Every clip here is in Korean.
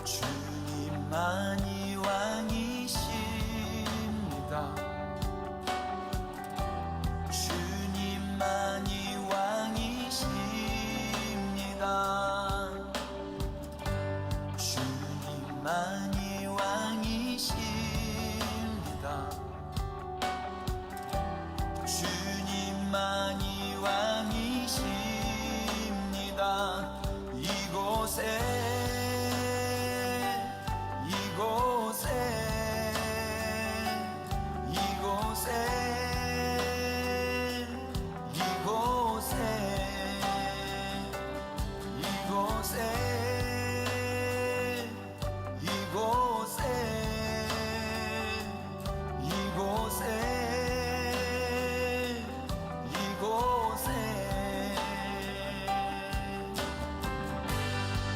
주님만이 왕이십니다. 주님만이 왕이십니다. 주님만이 왕이십니다. 주님만이 왕이십니다. 이곳에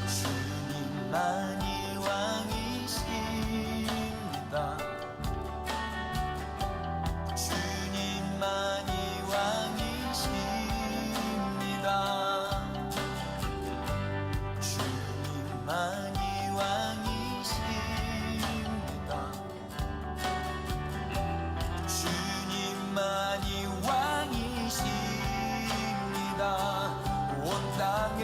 주님만이 왕이십니다. 주님만이 왕이십니다. 주님만이 왕이십니다. 주님만이 왕이십니다. 온 땅에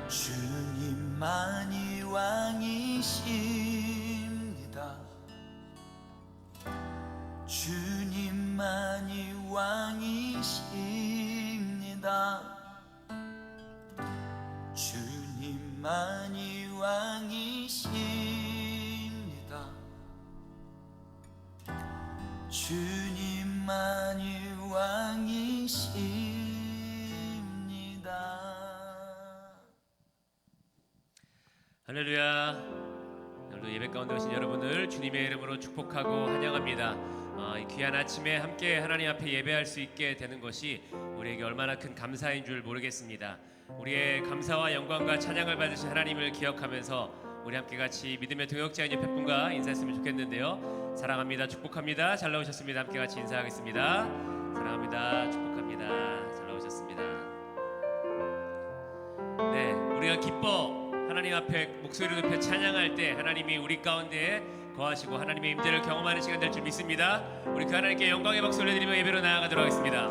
주님만이 왕이십니다. 주님만이 왕이십니다. 주님만이 왕이십니다. 주님만이 왕이십니다. 할렐루야. 오늘도 예배 가운데 오신 여러분을 주님의 이름으로 축복하고 환영합니다. 이 귀한 아침에 함께 하나님 앞에 예배할 수 있게 되는 것이 우리에게 얼마나 큰 감사인 줄 모르겠습니다. 우리의 감사와 영광과 찬양을 받으신 하나님을 기억하면서 우리 함께 같이 믿음의 동역자인 옆에 분과 인사했으면 좋겠는데요. 사랑합니다. 축복합니다. 잘 나오셨습니다. 함께 같이 인사하겠습니다. 사랑합니다. 축복합니다. 잘 나오셨습니다. 네, 우리가 기뻐 하나님 앞에 목소리를 높여 찬양할 때 하나님이 우리 가운데 거하시고 하나님의 임재를 경험하는 시간 될 줄 믿습니다. 우리 그 하나님께 영광의 박수 올려드리며 예배로 나아가도록 하겠습니다.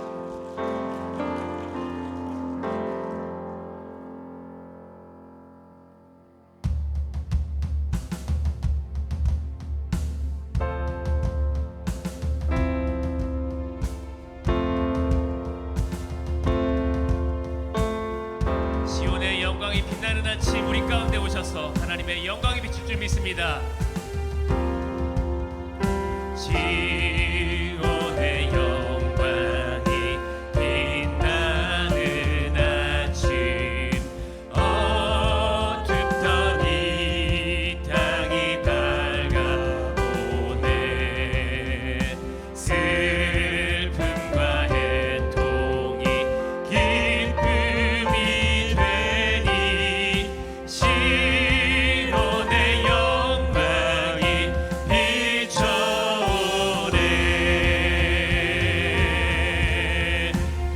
영광이 빛나는 아침 우리 가운데 오셔서 하나님의 영광이 비칠 줄 믿습니다. 지온의 영광이 빛나는 아침 어둡던 이 땅이 밝아오네. 슬픔과 애통이 기쁨이 되니 시온의 영광이 비춰오네.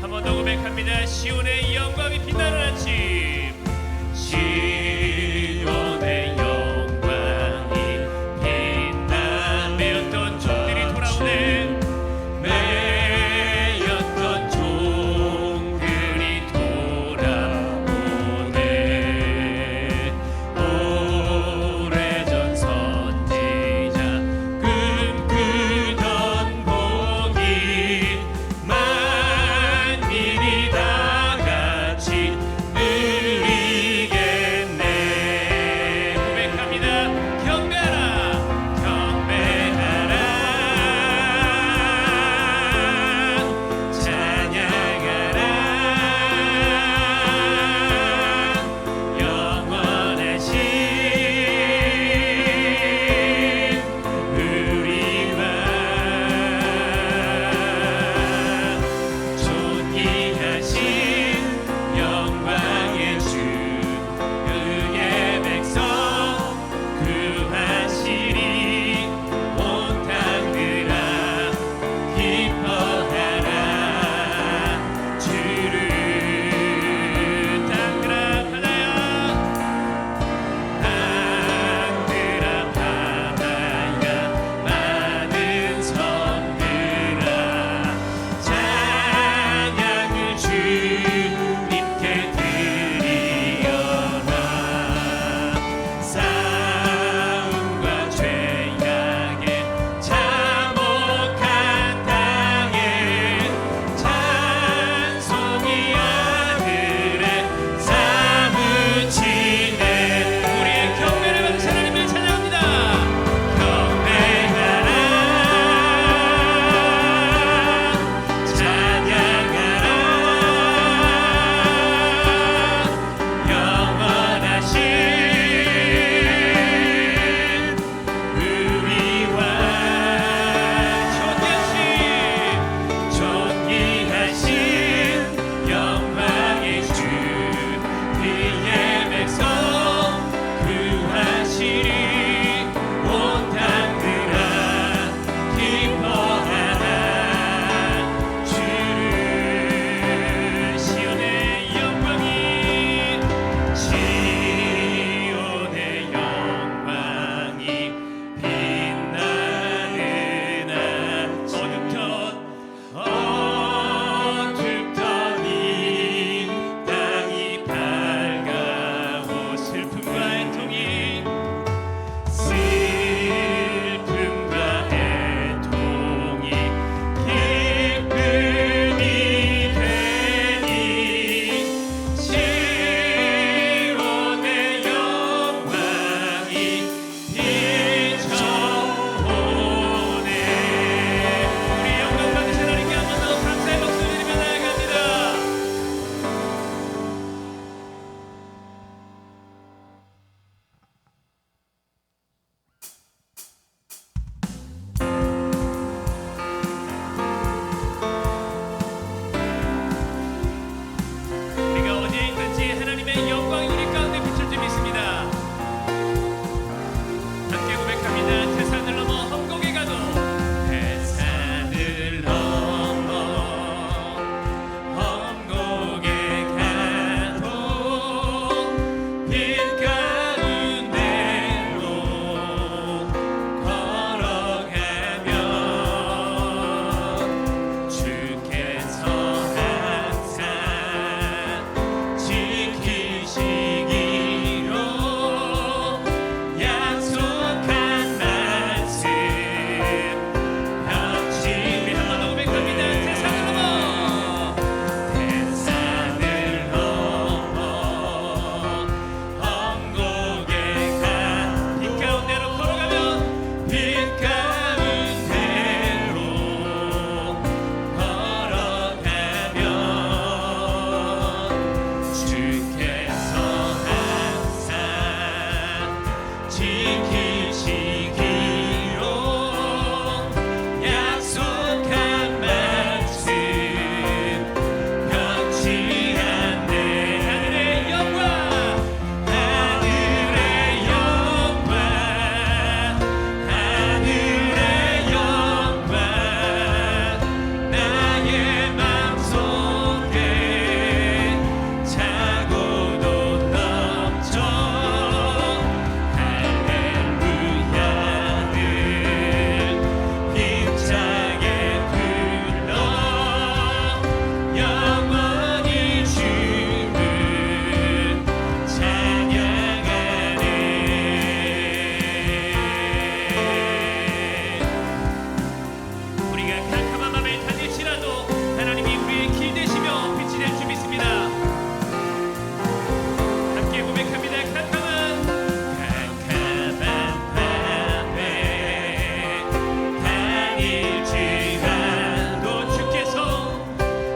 한 번 더 고백합니다. 시온의 영광이 빛나는 아침. 시온의 영광이 빛나. 매였던 종들이 돌아오네. 매였던 종들이 돌아오네. 오래전 선지자 꿈꾸던 복이 만민이 다 같이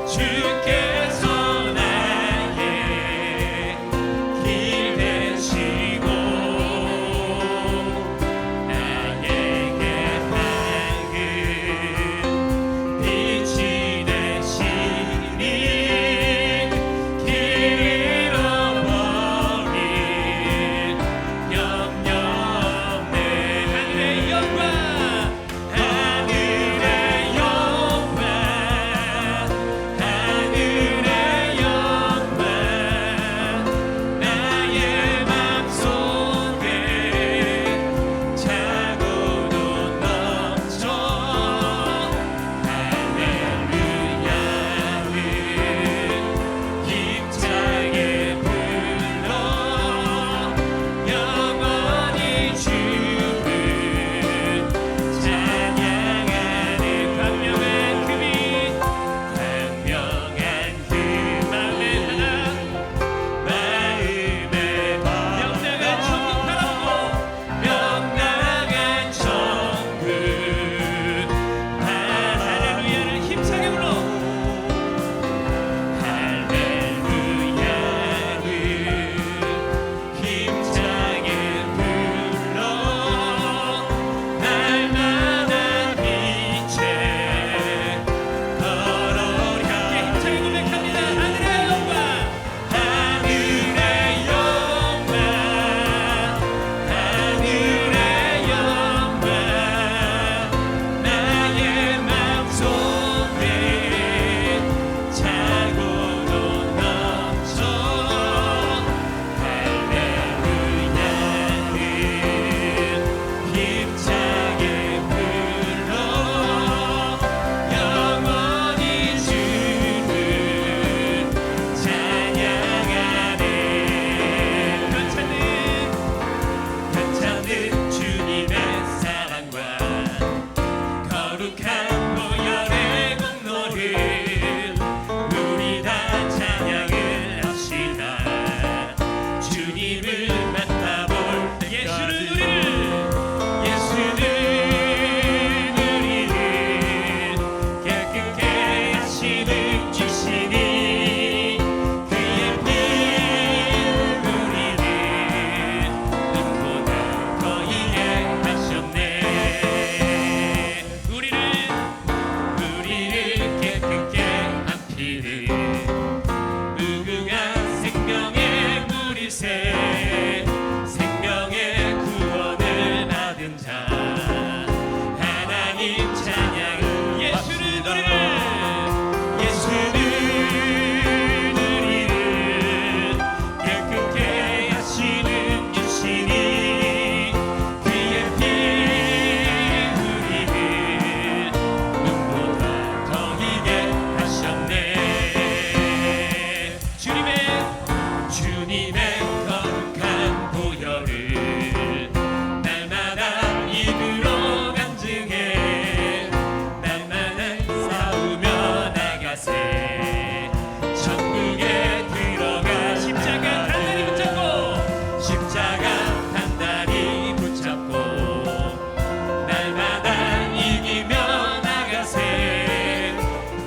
주께서 나의 길 되시고 나에게 밝은 빛이 되시니 길 잃어버린 염려 없네. 하늘의 영광 하늘의 영광 하늘의 영광 나의 맘속에 차고도 넘쳐 할렐루야를 힘차게 불러 영원히 주를 찬양하는 광명한 그 빛 광명한 그 마음의 하나 마음의 명랑한 천국 바라보고 명랑한 천국 할렐루야를 힘차게 불러 할렐루야를 힘차게 불러 날마다 빛에 걸어오랴. 힘차게 고백합니다. 하늘의 영광 하늘의 영광 하늘의 영광 나의 맘속에 차고도 넘쳐 할렐루야를 힘차게 불러 영원히 주를 찬양하네. 괜찮은 주님의 사랑과 거룩한 보혈의 공로를 우리 다 찬양을 합시다. 주님을 만나볼 예수는 우리를 깨끗게 하시는 주시니 그의 피 우리를 눈보다 더 이해하셨네. 우리를 깨끗게 한 피를 무궁한 생명의 물이새 생명의 구원을 받은 자 하나님 찬양. 예수는 우리를 깨끗게 하시는 주시니 그의 피 우리를 눈보다 더 희게 하셨네. 주님의 거룩한 보혈을 날마다 입으로 간증해 날마다 싸우며 나가세. 천국에 들어가 십자가 단단히 붙잡고 날마다 이기며 나가세.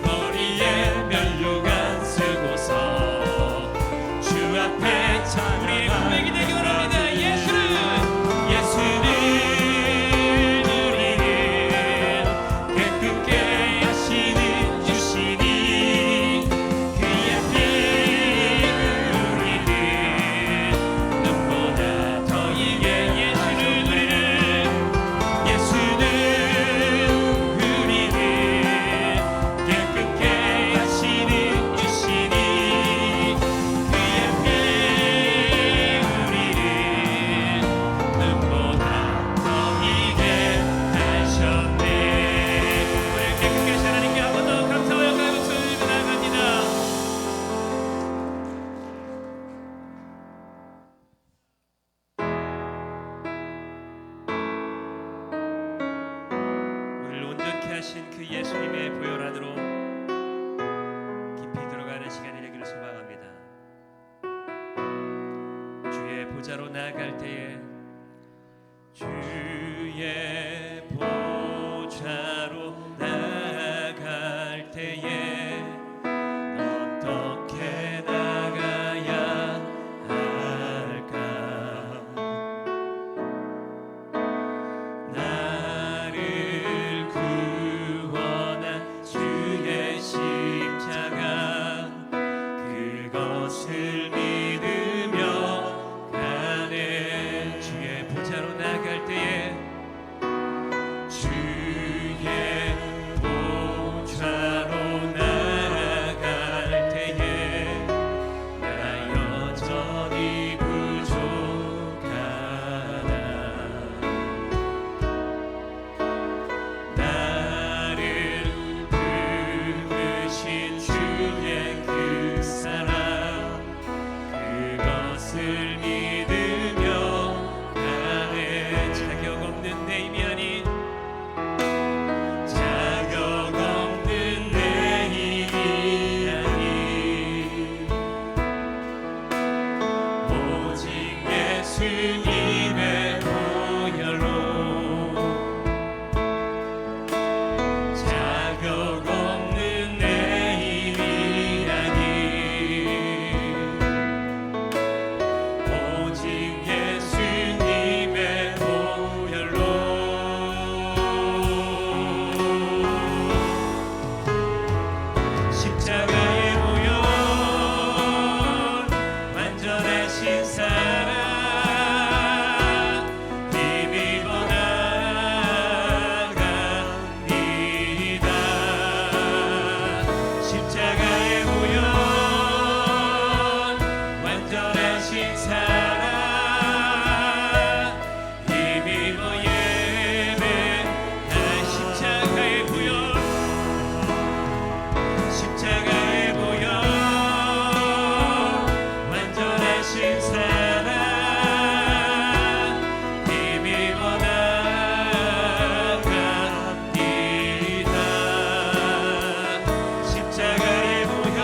머리에 면류관 쓰고서 주 앞에 우리의 고백이 되기 원합니다. 예수는 우리를 깨끗게 하시는 주시니 그의 피 우리를 눈보다 더 이게. 예수는 우리를 깨끗게 하시는 주시니 그의 피 우리를 눈보다 더 이게 하셨네. 우리 깨끗게 하신 하나님께 한 번 더 감사와 영광의 목소리 들고 나아갑니다. 우리를 온전케 하신 그 예수님의 보혈 안으로 깊이 들어가는 시간이 되기를 소망합니다. 주의 보좌로 나아갈 때에 주의 보좌로 나아갈 때에 그것을 믿으며 가네. 주의 보좌로 나갈 때에 주의 보좌로 나갈 때에 나 여전히 부족하다. 나를 부르신 주의 그 사랑 그것을 믿으며 가네. 자격 없는 내 힘이 아닌 자격 없는 내 힘이 아닌 오직 예수님의 보혈로 자격 없는 내 힘이 아닌 오직 예수님의 보혈로 십자가의 보혈 완전하신 사랑 힘입어 나갑니다. 십자가의 보혈 완전하신 사랑 힘입어 예배하. 십자가의 보혈 십자가의 보혈 완전하신 사랑 힘입어 나갑니다. 십자가의 보혈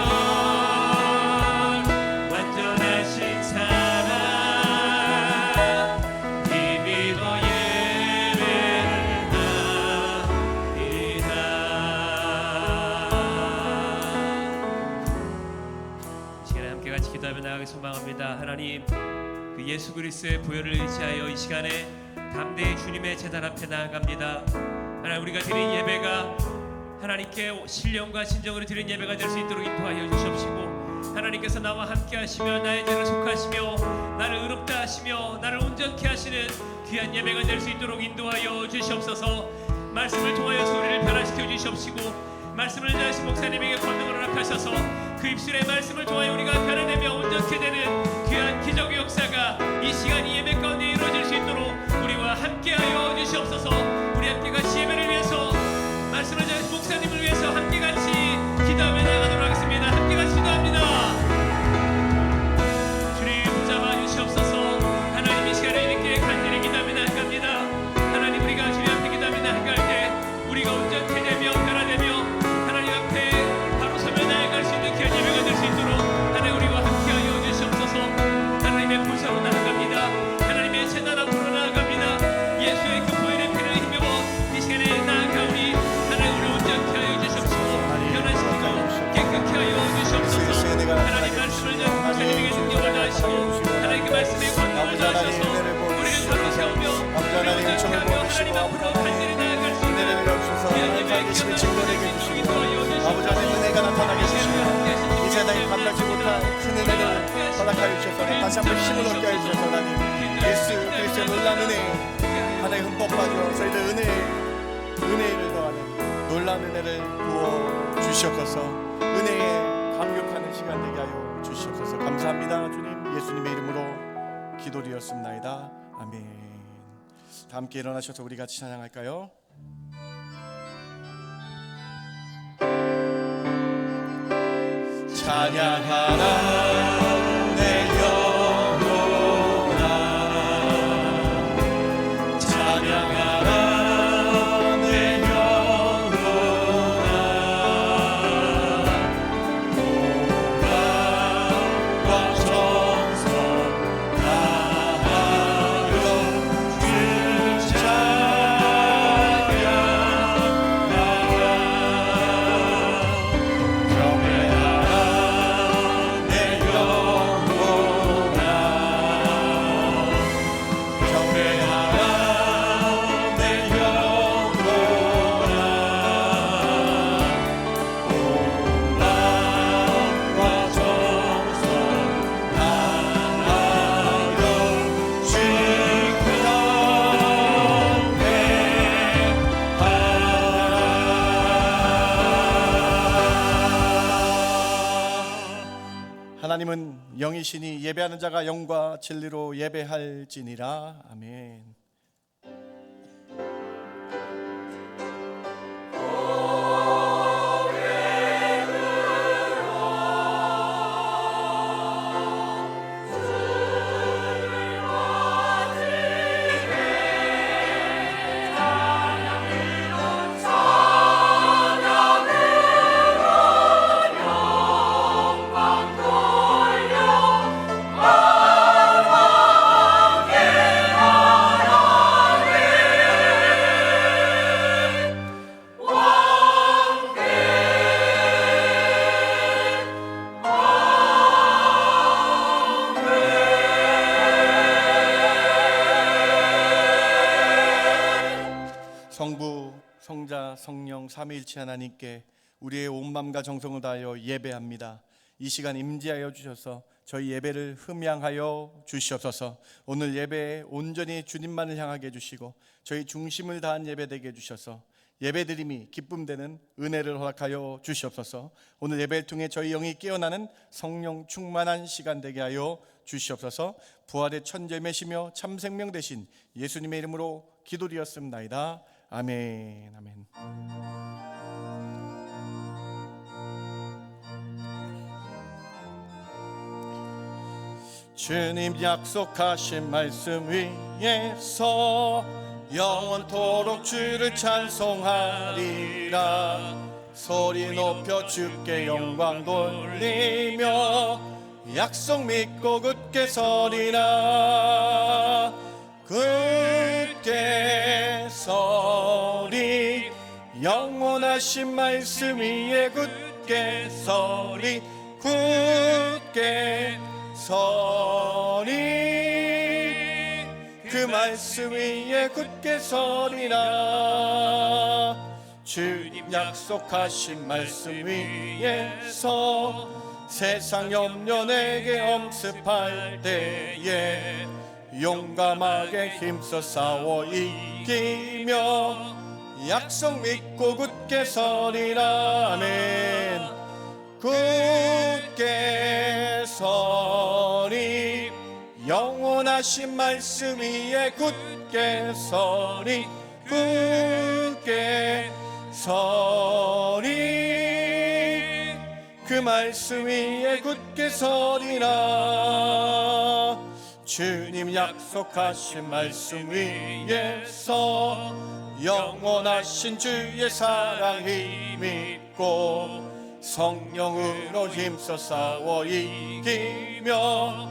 완전하신 사랑 힘입어 예배합니다. 이 시간에 함께 같이 기도하며 나아가기 소망합니다. 하나님, 그 예수 그리스도의 보혈을 의지하여 이 시간에 담대히 주님의 제단 앞에 나아갑니다. 하나님, 우리가 드린 예배가 하나님께 신령과 진정으로 드린 예배가 될 수 있도록 인도하여 주시옵시고, 하나님께서 나와 함께 하시며 나의 죄를 속하시며 나를 의롭다 하시며 나를 온전케 하시는 귀한 예배가 될 수 있도록 인도하여 주시옵소서. 말씀을 통하여 우리를 변화시켜 주시옵시고, 말씀을 전하신 목사님에게 권능을 허락하셔서 그 입술의 말씀을 통하여 우리가 변화되며 온전케 되는 귀한 기적의 역사가 이 시간 이 예배 가운데 이루어질 수 있도록 우리와 함께하여 주시옵소서. 우리 함께 같이 예배를 위해서, 말씀을 전하신 목사님을 위해서 함께 같이 기도하며 나가도록 하겠습니다. 함께 같이 기도합니다. 주님 붙잡아 주시옵소서. 하나님, 이 시간에 이렇게 간절히 기도하며 나아갑니다. 하나님, 우리가 주님 앞에 기도하며 나아갈 때 우리가 온전케 되며 변화되며 하나님 앞에 바로 서며 나아갈 수 있는 귀한 예배가 될 수 있도록 하나님 우리와 함께하여 주시옵소서. 하나님의 보좌로 나아갑니다. 하나님의 제단 앞으로 나아갑니다. 예수의 그 보혈의 피를 힘입어 이 시간에 나아가오니 하나님 우리 온전케 하여 주시옵소서. 변화시키고 깨끗게 하여 주시옵소서. 하나님 말씀을 전하신 목사님에게 능력을 더하시고 하나님 그 말씀에 권능을 더하셔서 우리를 바로 세우며 우리를 온전케 하며 하나님 앞으로 간절히 나아갈 수 있는 귀한 예배의 기회를 증거되게 해주시고 아버지 하나님 은혜가 나타나게 해주시고 이 세상에 감당치 못한 큰 은혜를 허락하여 주셔서 다시 한번 힘을 얻게 하여 주셔서 하나님 예수 그리스도의 놀라운 은혜 하나님 흠뻑 빠져 저희들 은혜를 더하는 놀라운 은혜를 부어 주시옵소서. 은혜에 감격하는 시간 되게 하여 주시옵소서. 감사합니다. 주님 예수님의 이름으로 기도드렸습니다. 아멘. 다 함께 일어나셔서 우리 같이 찬양할까요? 찬양하라 내 영혼아 찬양하라 내 영혼아 영광과 정성 다하여 주 찬양하라 경배하라 내 하나님은 영이시니 예배하는 자가 영과 진리로 예배할지니라. 아멘. 성부, 성자, 성령 삼위일체 하나님께 우리의 온 마음과 정성을 다하여 예배합니다. 이 시간 임재하여 주셔서 저희 예배를 흠양하여 주시옵소서. 오늘 예배에 온전히 주님만을 향하게 해주시고 저희 중심을 다한 예배되게 해주셔서 예배드림이 기쁨되는 은혜를 허락하여 주시옵소서. 오늘 예배를 통해 저희 영이 깨어나는 성령 충만한 시간 되게 하여 주시옵소서. 부활의 천재매시며 참 생명 되신 예수님의 이름으로 기도드렸습나이다. 아멘. 아멘. 주님 약속하신 말씀 위에서 영원토록 주를 찬송하리라. 소리 높여 주께 영광 돌리며 약속 믿고 굳게 서리라. 굳게 서리 영원하신 말씀 위에 굳게 서리. 굳게 서리 그 말씀 위에 굳게 서리라. 주님 약속하신 말씀 위에서 세상 염려 내게 엄습할 때에 용감하게 힘써 싸워 이기며 약속 믿고 굳게 서리라. 아멘. 굳게 서리 영원하신 말씀 위에 굳게 서리. 굳게 서리 그 말씀 위에 굳게 서리라. 주님 약속하신 말씀 위에서 영원하신 주의 사랑 힘입고 성령으로 힘써 싸워 이기며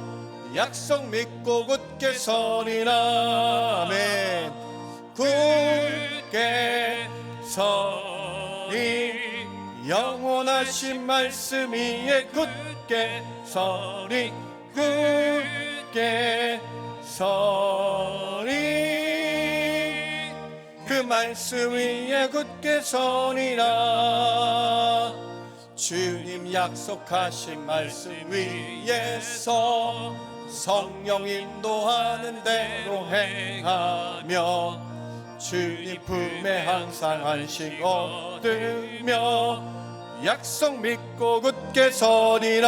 약속 믿고 굳게 서리라. 아멘. 굳게 서리 영원하신 말씀 위에 굳게 서리. 굳게 서리 그 말씀 위에 굳게 서리라. 주님 약속하신 말씀 위에서 성령 인도하는 대로 행하며 주님 품에 항상 안식 얻으며 약속 믿고 굳게 서리라.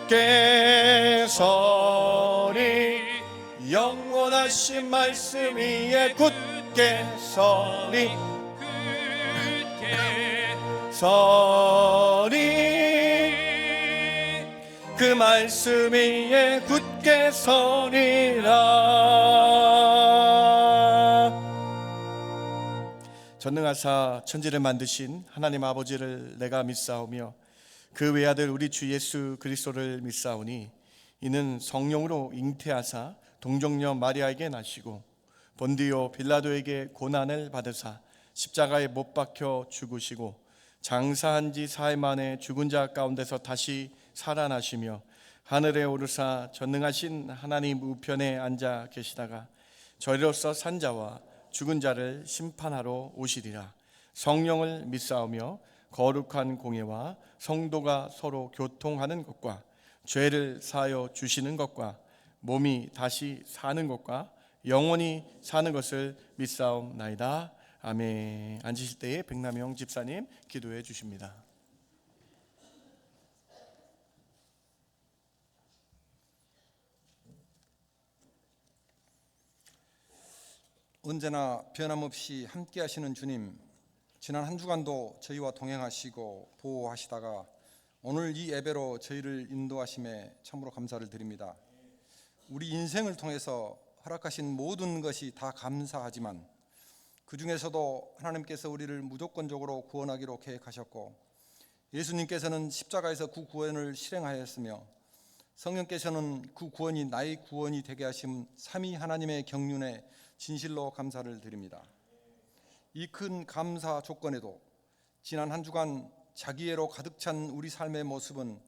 굳게 서리 영원하신 말씀 위에 굳게 서리. 서리 그 말씀 위에 굳게 서리라. 전능하사 천지를 만드신 하나님 아버지를 내가 믿사오며 그 외아들 우리 주 예수 그리스도를 믿사오니 이는 성령으로 잉태하사 동정녀 마리아에게 나시고 본디오 빌라도에게 고난을 받으사 십자가에 못 박혀 죽으시고 장사한 지 사흘 만에 죽은 자 가운데서 다시 살아나시며 하늘에 오르사 전능하신 하나님 우편에 앉아 계시다가 저리로서 산 자와 죽은 자를 심판하러 오시리라. 성령을 믿사오며 거룩한 공예와 성도가 서로 교통하는 것과 죄를 사하여 주시는 것과 몸이 다시 사는 것과 영원히 사는 것을 믿사옵나이다. 아멘. 앉으실 때에 백남영 집사님 기도해 주십니다. 언제나 변함없이 함께 하시는 주님, 지난 한 주간도 저희와 동행하시고 보호하시다가 오늘 이 예배로 저희를 인도하심에 참으로 감사를 드립니다. 우리 인생을 통해서 허락하신 모든 것이 다 감사하지만 그 중에서도 하나님께서 우리를 무조건적으로 구원하기로 계획하셨고, 예수님께서는 십자가에서 그 구원을 실행하였으며, 성령께서는 그 구원이 나의 구원이 되게 하신 삼위 하나님의 경륜에 진실로 감사를 드립니다. 이 큰 감사 조건에도 지난 한 주간 자기애로 가득 찬 우리 삶의 모습은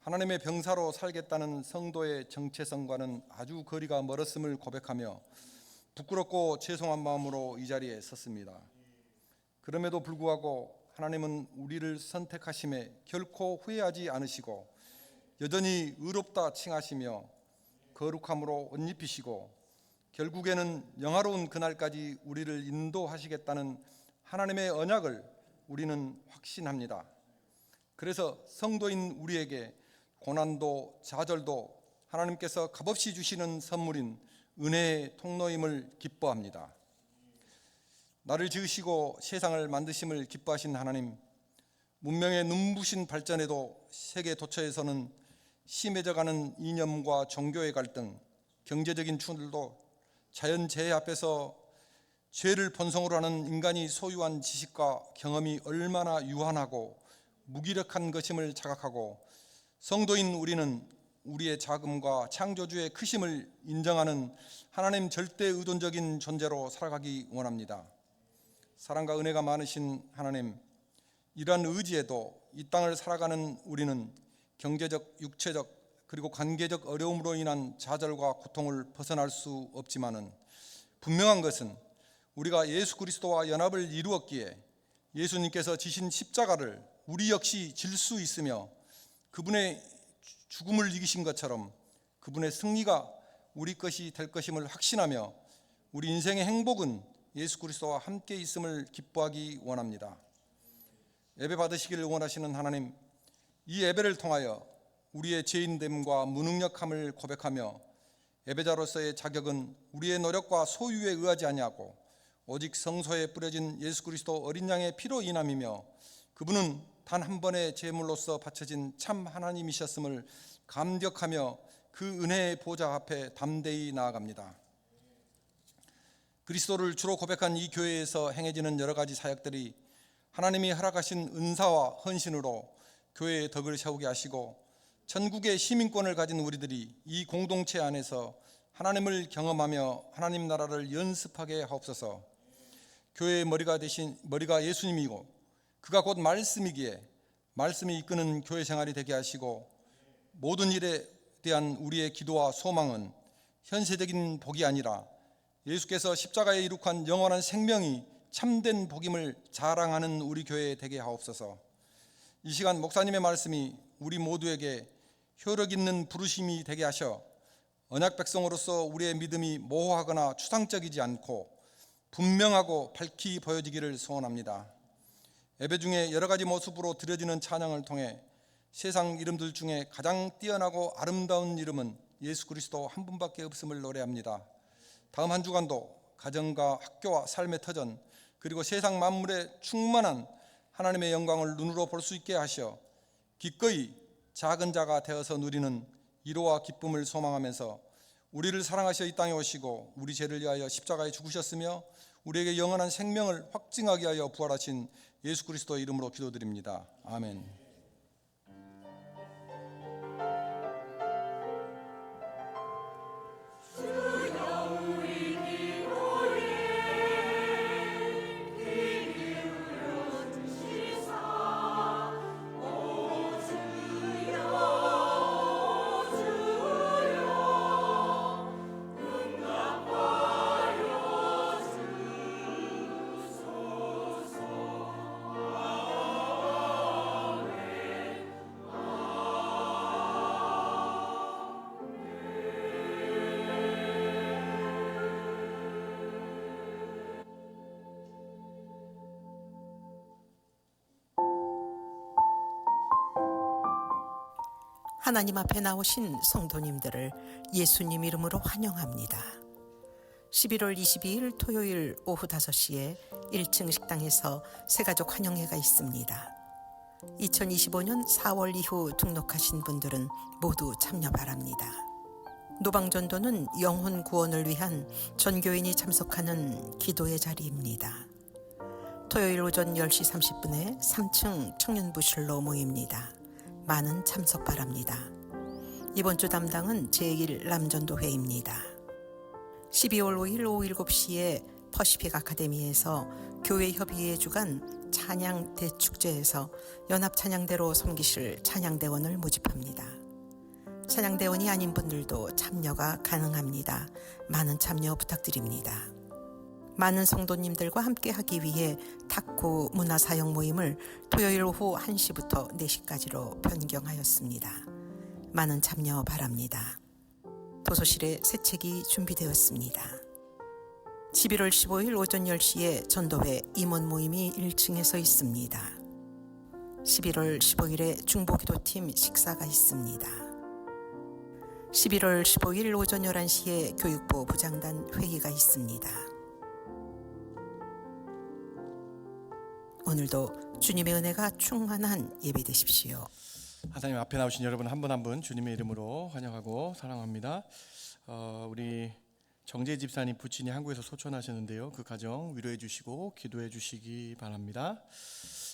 하나님의 병사로 살겠다는 성도의 정체성과는 아주 거리가 멀었음을 고백하며 부끄럽고 죄송한 마음으로 이 자리에 섰습니다. 그럼에도 불구하고 하나님은 우리를 선택하심에 결코 후회하지 않으시고 여전히 의롭다 칭하시며 거룩함으로 옷 입히시고 결국에는 영화로운 그날까지 우리를 인도하시겠다는 하나님의 언약을 우리는 확신합니다. 그래서 성도인 우리에게 고난도 좌절도 하나님께서 값없이 주시는 선물인 은혜의 통로임을 기뻐합니다. 나를 지으시고 세상을 만드심을 기뻐하신 하나님, 문명의 눈부신 발전에도 세계 도처에서는 심해져가는 이념과 종교의 갈등, 경제적인 충돌도 자연재해 앞에서 죄를 본성으로 하는 인간이 소유한 지식과 경험이 얼마나 유한하고 무기력한 것임을 자각하고, 성도인 우리는 우리의 자금과 창조주의 크심을 인정하는 하나님 절대 의존적인 존재로 살아가기 원합니다. 사랑과 은혜가 많으신 하나님, 이러한 의지에도 이 땅을 살아가는 우리는 경제적, 육체적 그리고 관계적 어려움으로 인한 좌절과 고통을 벗어날 수 없지만은 분명한 것은 우리가 예수 그리스도와 연합을 이루었기에 예수님께서 지신 십자가를 우리 역시 질 수 있으며, 그분의 죽음을 이기신 것처럼 그분의 승리가 우리 것이 될 것임을 확신하며 우리 인생의 행복은 예수 그리스도와 함께 있음을 기뻐하기 원합니다. 예배 받으시기를 원하시는 하나님, 이 예배를 통하여 우리의 죄인됨과 무능력함을 고백하며 예배자로서의 자격은 우리의 노력과 소유에 의하지 아니하고 오직 성소에 뿌려진 예수 그리스도 어린 양의 피로 인함이며, 그분은 단 한 번의 제물로서 바쳐진 참 하나님이셨음을 감격하며 그 은혜의 보좌 앞에 담대히 나아갑니다. 그리스도를 주로 고백한 이 교회에서 행해지는 여러 가지 사역들이 하나님이 허락하신 은사와 헌신으로 교회의 덕을 세우게 하시고, 전국의 시민권을 가진 우리들이 이 공동체 안에서 하나님을 경험하며 하나님 나라를 연습하게 하옵소서. 교회의 머리가 예수님이고 그가 곧 말씀이기에 말씀이 이끄는 교회 생활이 되게 하시고, 모든 일에 대한 우리의 기도와 소망은 현세적인 복이 아니라 예수께서 십자가에 이룩한 영원한 생명이 참된 복임을 자랑하는 우리 교회 되게 하옵소서. 이 시간 목사님의 말씀이 우리 모두에게 효력 있는 부르심이 되게 하셔 언약 백성으로서 우리의 믿음이 모호하거나 추상적이지 않고 분명하고 밝히 보여지기를 소원합니다. 예배 중에 여러 가지 모습으로 드려지는 찬양을 통해 세상 이름들 중에 가장 뛰어나고 아름다운 이름은 예수 그리스도 한 분밖에 없음을 노래합니다. 다음 한 주간도 가정과 학교와 삶의 터전 그리고 세상 만물에 충만한 하나님의 영광을 눈으로 볼 수 있게 하셔 기꺼이 작은 자가 되어서 누리는 위로와 기쁨을 소망하면서 우리를 사랑하셔 이 땅에 오시고 우리 죄를 위하여 십자가에 죽으셨으며 우리에게 영원한 생명을 확증하게 하여 부활하신 예수 그리스도의 이름으로 기도드립니다. 아멘. 하나님 앞에 나오신 성도님들을 예수님 이름으로 환영합니다. 11월 22일 토요일 오후 5시에 1층 식당에서 새가족 환영회가 있습니다. 2025년 4월 이후 등록하신 분들은 모두 참여 바랍니다. 노방전도는 영혼 구원을 위한 전교인이 참석하는 기도의 자리입니다. 토요일 오전 10시 30분에 3층 청년부실로 모입니다. 많은 참석 바랍니다. 이번 주 담당은 제1남전도회입니다. 12월 5일 오후 7시에 퍼시픽 아카데미에서 교회협의회 주간 찬양 대축제에서 연합찬양대로 섬기실 찬양대원을 모집합니다. 찬양대원이 아닌 분들도 참여가 가능합니다. 많은 참여 부탁드립니다. 많은 성도님들과 함께 하기 위해 탁구 문화사역 모임을 토요일 오후 1시부터 4시까지로 변경하였습니다. 많은 참여 바랍니다. 도서실에 새 책이 준비되었습니다. 11월 15일 오전 10시에 전도회 임원 모임이 1층에서 있습니다. 11월 15일에 중보기도팀 식사가 있습니다. 11월 15일 오전 11시에 교육부 부장단 회의가 있습니다. 오늘도 주님의 은혜가 충만한 예배 되십시오. 하나님 앞에 나오신 여러분 한 분 한 분 주님의 이름으로 환영하고 사랑합니다. 우리 정재 집사님 부친이 한국에서 소천하셨는데요. 그 가정 위로해 주시고 기도해 주시기 바랍니다.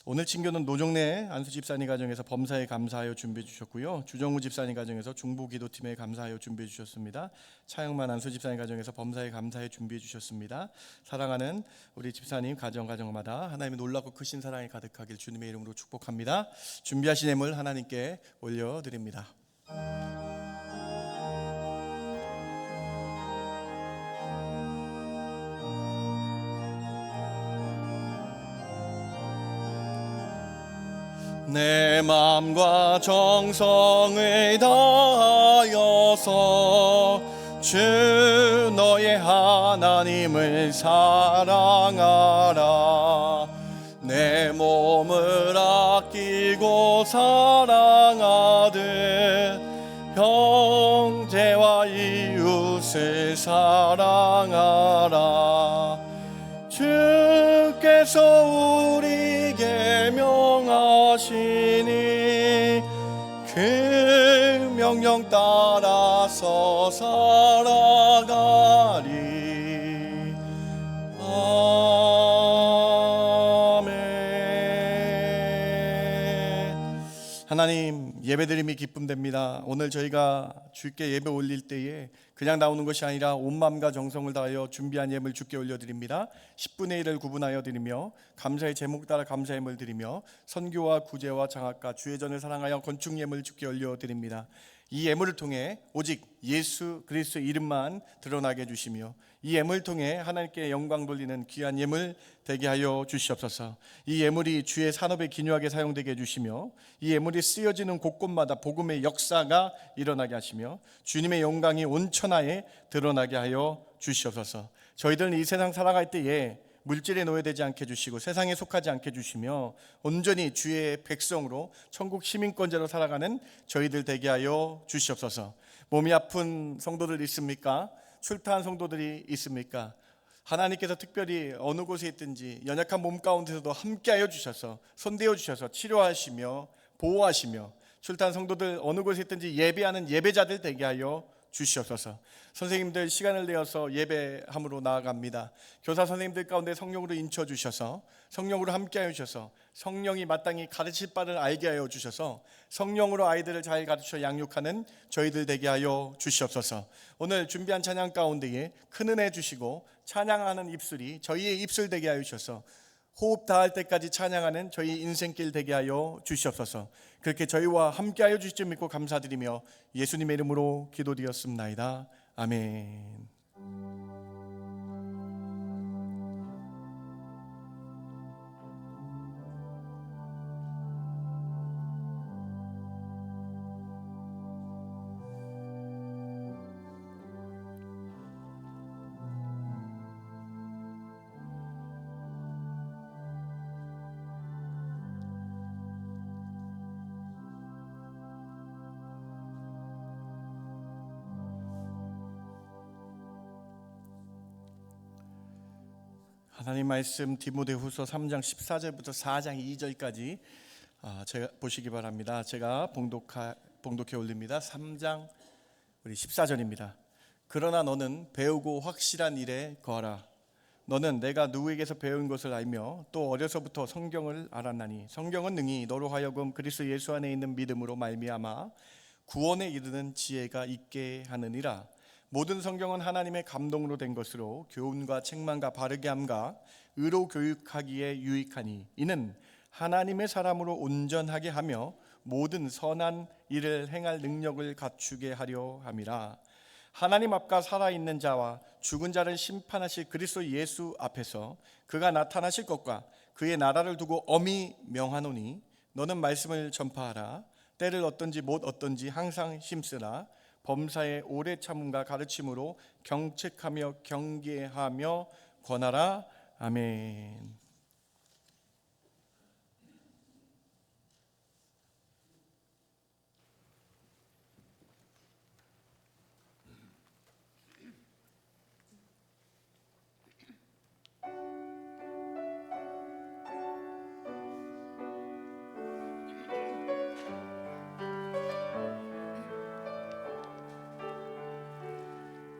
오늘 친교는 노종래 안수 집사님 가정에서 범사에 감사하여 준비해 주셨고요. 주정우 집사님 가정에서 중보기도팀에 감사하여 준비해 주셨습니다. 차영만 안수 집사님 가정에서 범사에 감사해 준비해 주셨습니다. 사랑하는 우리 집사님 가정마다 하나님의 놀랍고 크신 사랑이 가득하길 주님의 이름으로 축복합니다. 준비하신 예물 하나님께 올려드립니다. 내 마음과 정성을 다하여서 주 너의 하나님을 사랑하라. 내 몸을 아끼고 사랑하듯 형제와 이웃을 사랑하라. 주께서 우리에게 명하시니 그 명령 따라서 살아가리. 아멘. 하나님, 예배드림이 기쁨됩니다. 오늘 저희가 주께 예배 올릴 때에 그냥 나오는 것이 아니라 온 마음과 정성을 다하여 준비한 예물 주께 올려드립니다. 10분의 1을 구분하여 드리며 감사의 제목 따라 감사 예물 드리며 선교와 구제와 장학과 주의 전을 사랑하여 건축 예물 주께 올려드립니다. 이 예물을 통해 오직 예수 그리스도 이름만 드러나게 해주시며 이 예물을 통해 하나님께 영광 돌리는 귀한 예물 되게 하여 주시옵소서. 이 예물이 주의 산업에 기묘하게 사용되게 해주시며 이 예물이 쓰여지는 곳곳마다 복음의 역사가 일어나게 하시며 주님의 영광이 온 천하에 드러나게 하여 주시옵소서. 저희들은 이 세상 살아갈 때에 물질에 노예되지 않게 해주시고 세상에 속하지 않게 해주시며 온전히 주의 백성으로 천국 시민권자로 살아가는 저희들 되게 하여 주시옵소서. 몸이 아픈 성도들 있습니까? 출타한 성도들이 있습니까? 하나님께서 특별히 어느 곳에 있든지 연약한 몸 가운데서도 함께하여 주셔서 손대어 주셔서 치료하시며 보호하시며 출타한 성도들 어느 곳에 있든지 예배하는 예배자들 되게 하여 주시옵소서. 선생님들 시간을 내어서 예배함으로 나아갑니다. 교사 선생님들 가운데 성령으로 인쳐 주셔서 성령으로 함께하여 주셔서 성령이 마땅히 가르칠 바를 알게 하여 주셔서 성령으로 아이들을 잘 가르쳐 양육하는 저희들 되게 하여 주시옵소서. 오늘 준비한 찬양 가운데에 큰 은혜 주시고 찬양하는 입술이 저희의 입술 되게 하여 주셔서 호흡 다할 때까지 찬양하는 저희 인생길 되게 하여 주시옵소서. 그렇게 저희와 함께하여 주실 줄 믿고 감사드리며 예수님의 이름으로 기도드렸습나이다. 아멘. 하나님 말씀 디모데후서 3장 14절부터 4장 2절까지 제가 보시기 바랍니다. 제가 봉독해 올립니다. 3장 우리 14절입니다. 그러나 너는 배우고 확실한 일에 거하라. 너는 내가 누구에게서 배운 것을 알며 또 어려서부터 성경을 알았나니 성경은 능히 너로 하여금 그리스도 예수 안에 있는 믿음으로 말미암아 구원에 이르는 지혜가 있게 하느니라. 모든 성경은 하나님의 감동으로 된 것으로 교훈과 책망과 바르게 함과 의로 교육하기에 유익하니 이는 하나님의 사람으로 온전하게 하며 모든 선한 일을 행할 능력을 갖추게 하려 함이라. 하나님 앞과 살아있는 자와 죽은 자를 심판하실 그리스도 예수 앞에서 그가 나타나실 것과 그의 나라를 두고 엄히 명하노니 너는 말씀을 전파하라. 때를 얻든지 못 얻든지 항상 힘쓰라. 범사의 오래 참음과 가르침으로 경책하며 경계하며 권하라. 아멘.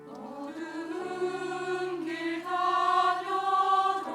어두운 길 다녀도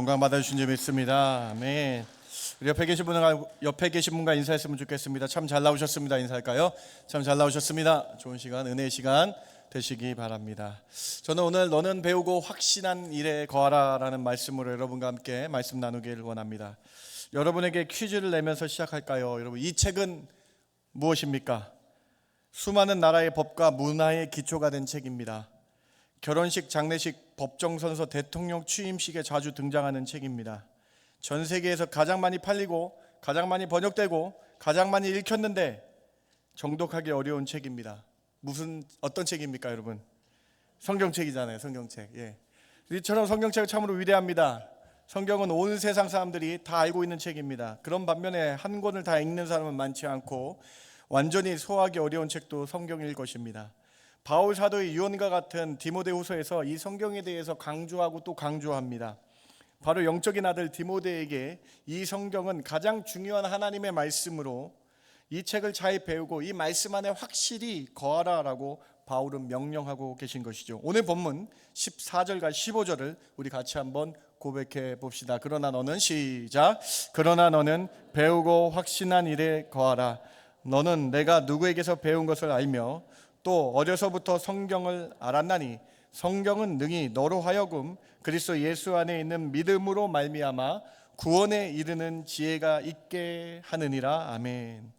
영광 받아주신 줄 믿습니다. 아멘. 우리 옆에 계신 분과 인사했으면 좋겠습니다. 참 잘 나오셨습니다. 인사할까요? 참 잘 나오셨습니다. 좋은 시간, 은혜의 시간 되시기 바랍니다. 저는 오늘 너는 배우고 확신한 일에 거하라라는 말씀으로 여러분과 함께 말씀 나누기를 원합니다. 여러분에게 퀴즈를 내면서 시작할까요? 여러분, 이 책은 무엇입니까? 수많은 나라의 법과 문화의 기초가 된 책입니다. 결혼식, 장례식, 법정선서, 대통령 취임식에 자주 등장하는 책입니다. 전 세계에서 가장 많이 팔리고 가장 많이 번역되고 가장 많이 읽혔는데 정독하기 어려운 책입니다. 어떤 책입니까, 여러분? 성경책이잖아요. 성경책. 예. 이처럼 성경책은 참으로 위대합니다. 성경은 온 세상 사람들이 다 알고 있는 책입니다. 그런 반면에 한 권을 다 읽는 사람은 많지 않고 완전히 소화하기 어려운 책도 성경일 것입니다. 바울 사도의 유언과 같은 디모데후서에서 이 성경에 대해서 강조하고 또 강조합니다. 바로 영적인 아들 디모데에게 이 성경은 가장 중요한 하나님의 말씀으로 이 책을 잘 배우고 이 말씀 안에 확실히 거하라라고 바울은 명령하고 계신 것이죠. 오늘 본문 14절과 15절을 우리 같이 한번 고백해 봅시다. 그러나 너는 시작. 그러나 너는 배우고 확신한 일에 거하라. 너는 내가 누구에게서 배운 것을 알며 또 어려서부터 성경을 알았나니 성경은 능히 너로 하여금 그리스도 예수 안에 있는 믿음으로 말미암아 구원에 이르는 지혜가 있게 하느니라. 아멘.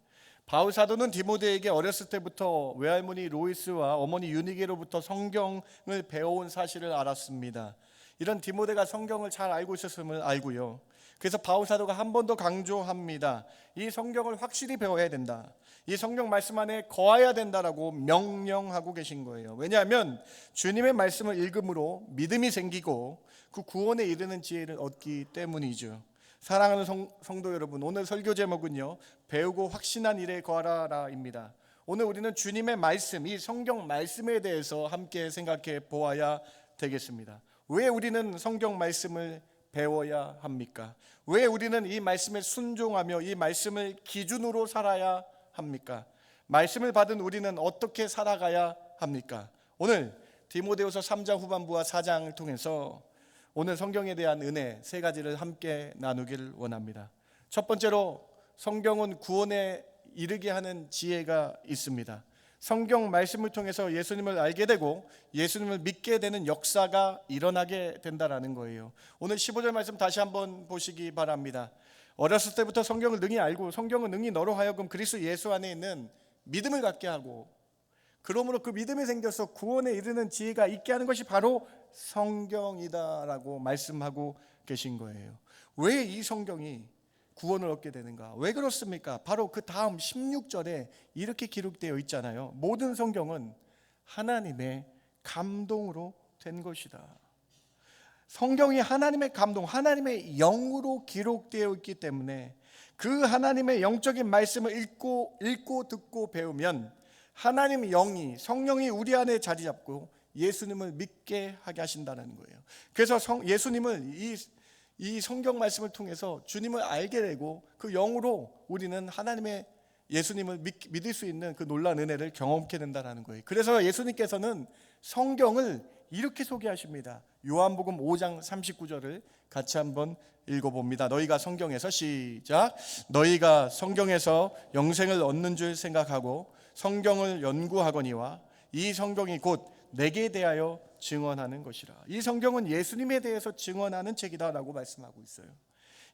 바울 사도는 디모데에게 어렸을 때부터 외할머니 로이스와 어머니 유니게로부터 성경을 배워온 사실을 알았습니다. 이런 디모데가 성경을 잘 알고 있었음을 알고요. 그래서 바울 사도가 한 번 더 강조합니다. 이 성경을 확실히 배워야 된다. 이 성경 말씀 안에 거해야 된다라고 명령하고 계신 거예요. 왜냐하면 주님의 말씀을 읽음으로 믿음이 생기고 그 구원에 이르는 지혜를 얻기 때문이죠. 사랑하는 성도 여러분, 오늘 설교 제목은요, 배우고 확신한 일에 거하라입니다. 오늘 우리는 주님의 말씀, 이 성경 말씀에 대해서 함께 생각해 보아야 되겠습니다. 왜 우리는 성경 말씀을 배워야 합니까? 왜 우리는 이 말씀에 순종하며 이 말씀을 기준으로 살아야 합니까? 말씀을 받은 우리는 어떻게 살아가야 합니까? 오늘 디모데후서 3장 후반부와 4장을 통해서 오늘 성경에 대한 은혜 세 가지를 함께 나누기를 원합니다. 첫 번째로 성경은 구원에 이르게 하는 지혜가 있습니다. 성경 말씀을 통해서 예수님을 알게 되고 예수님을 믿게 되는 역사가 일어나게 된다라는 거예요. 오늘 15절 말씀 다시 한번 보시기 바랍니다. 어렸을 때부터 성경을 능히 알고 성경은 능히 너로 하여금 그리스도 예수 안에 있는 믿음을 갖게 하고 그러므로 그 믿음이 생겨서 구원에 이르는 지혜가 있게 하는 것이 바로 성경이다라고 말씀하고 계신 거예요. 왜 이 성경이 구원을 얻게 되는가? 왜 그렇습니까? 바로 그 다음 16절에 이렇게 기록되어 있잖아요. 모든 성경은 하나님의 감동으로 된 것이다. 성경이 하나님의 감동, 하나님의 영으로 기록되어 있기 때문에 그 하나님의 영적인 말씀을 읽고 듣고 배우면 하나님 영이, 성령이 우리 안에 자리 잡고 예수님을 믿게 하게 하신다는 거예요. 그래서 예수님을 이 성경 말씀을 통해서 주님을 알게 되고 그 영으로 우리는 하나님의 예수님을 믿을 수 있는 그 놀라운 은혜를 경험하게 된다는 거예요. 그래서 예수님께서는 성경을 이렇게 소개하십니다. 요한복음 5장 39절을 같이 한번 읽어봅니다. 너희가 성경에서 시작. 너희가 성경에서 영생을 얻는 줄 생각하고 성경을 연구하거니와 이 성경이 곧 내게 대하여 증언하는 것이라. 이 성경은 예수님에 대해서 증언하는 책이다라고 말씀하고 있어요.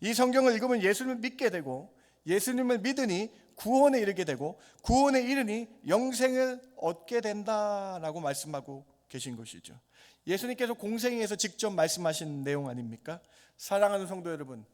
이 성경을 읽으면 예수님을 믿게 되고 예수님을 믿으니 구원에 이르게 되고 구원에 이르니 영생을 얻게 된다라고 말씀하고 계신 것이죠. 예수님께서 공생애에서 직접 말씀하신 내용 아닙니까? 사랑하는 성도 여러분,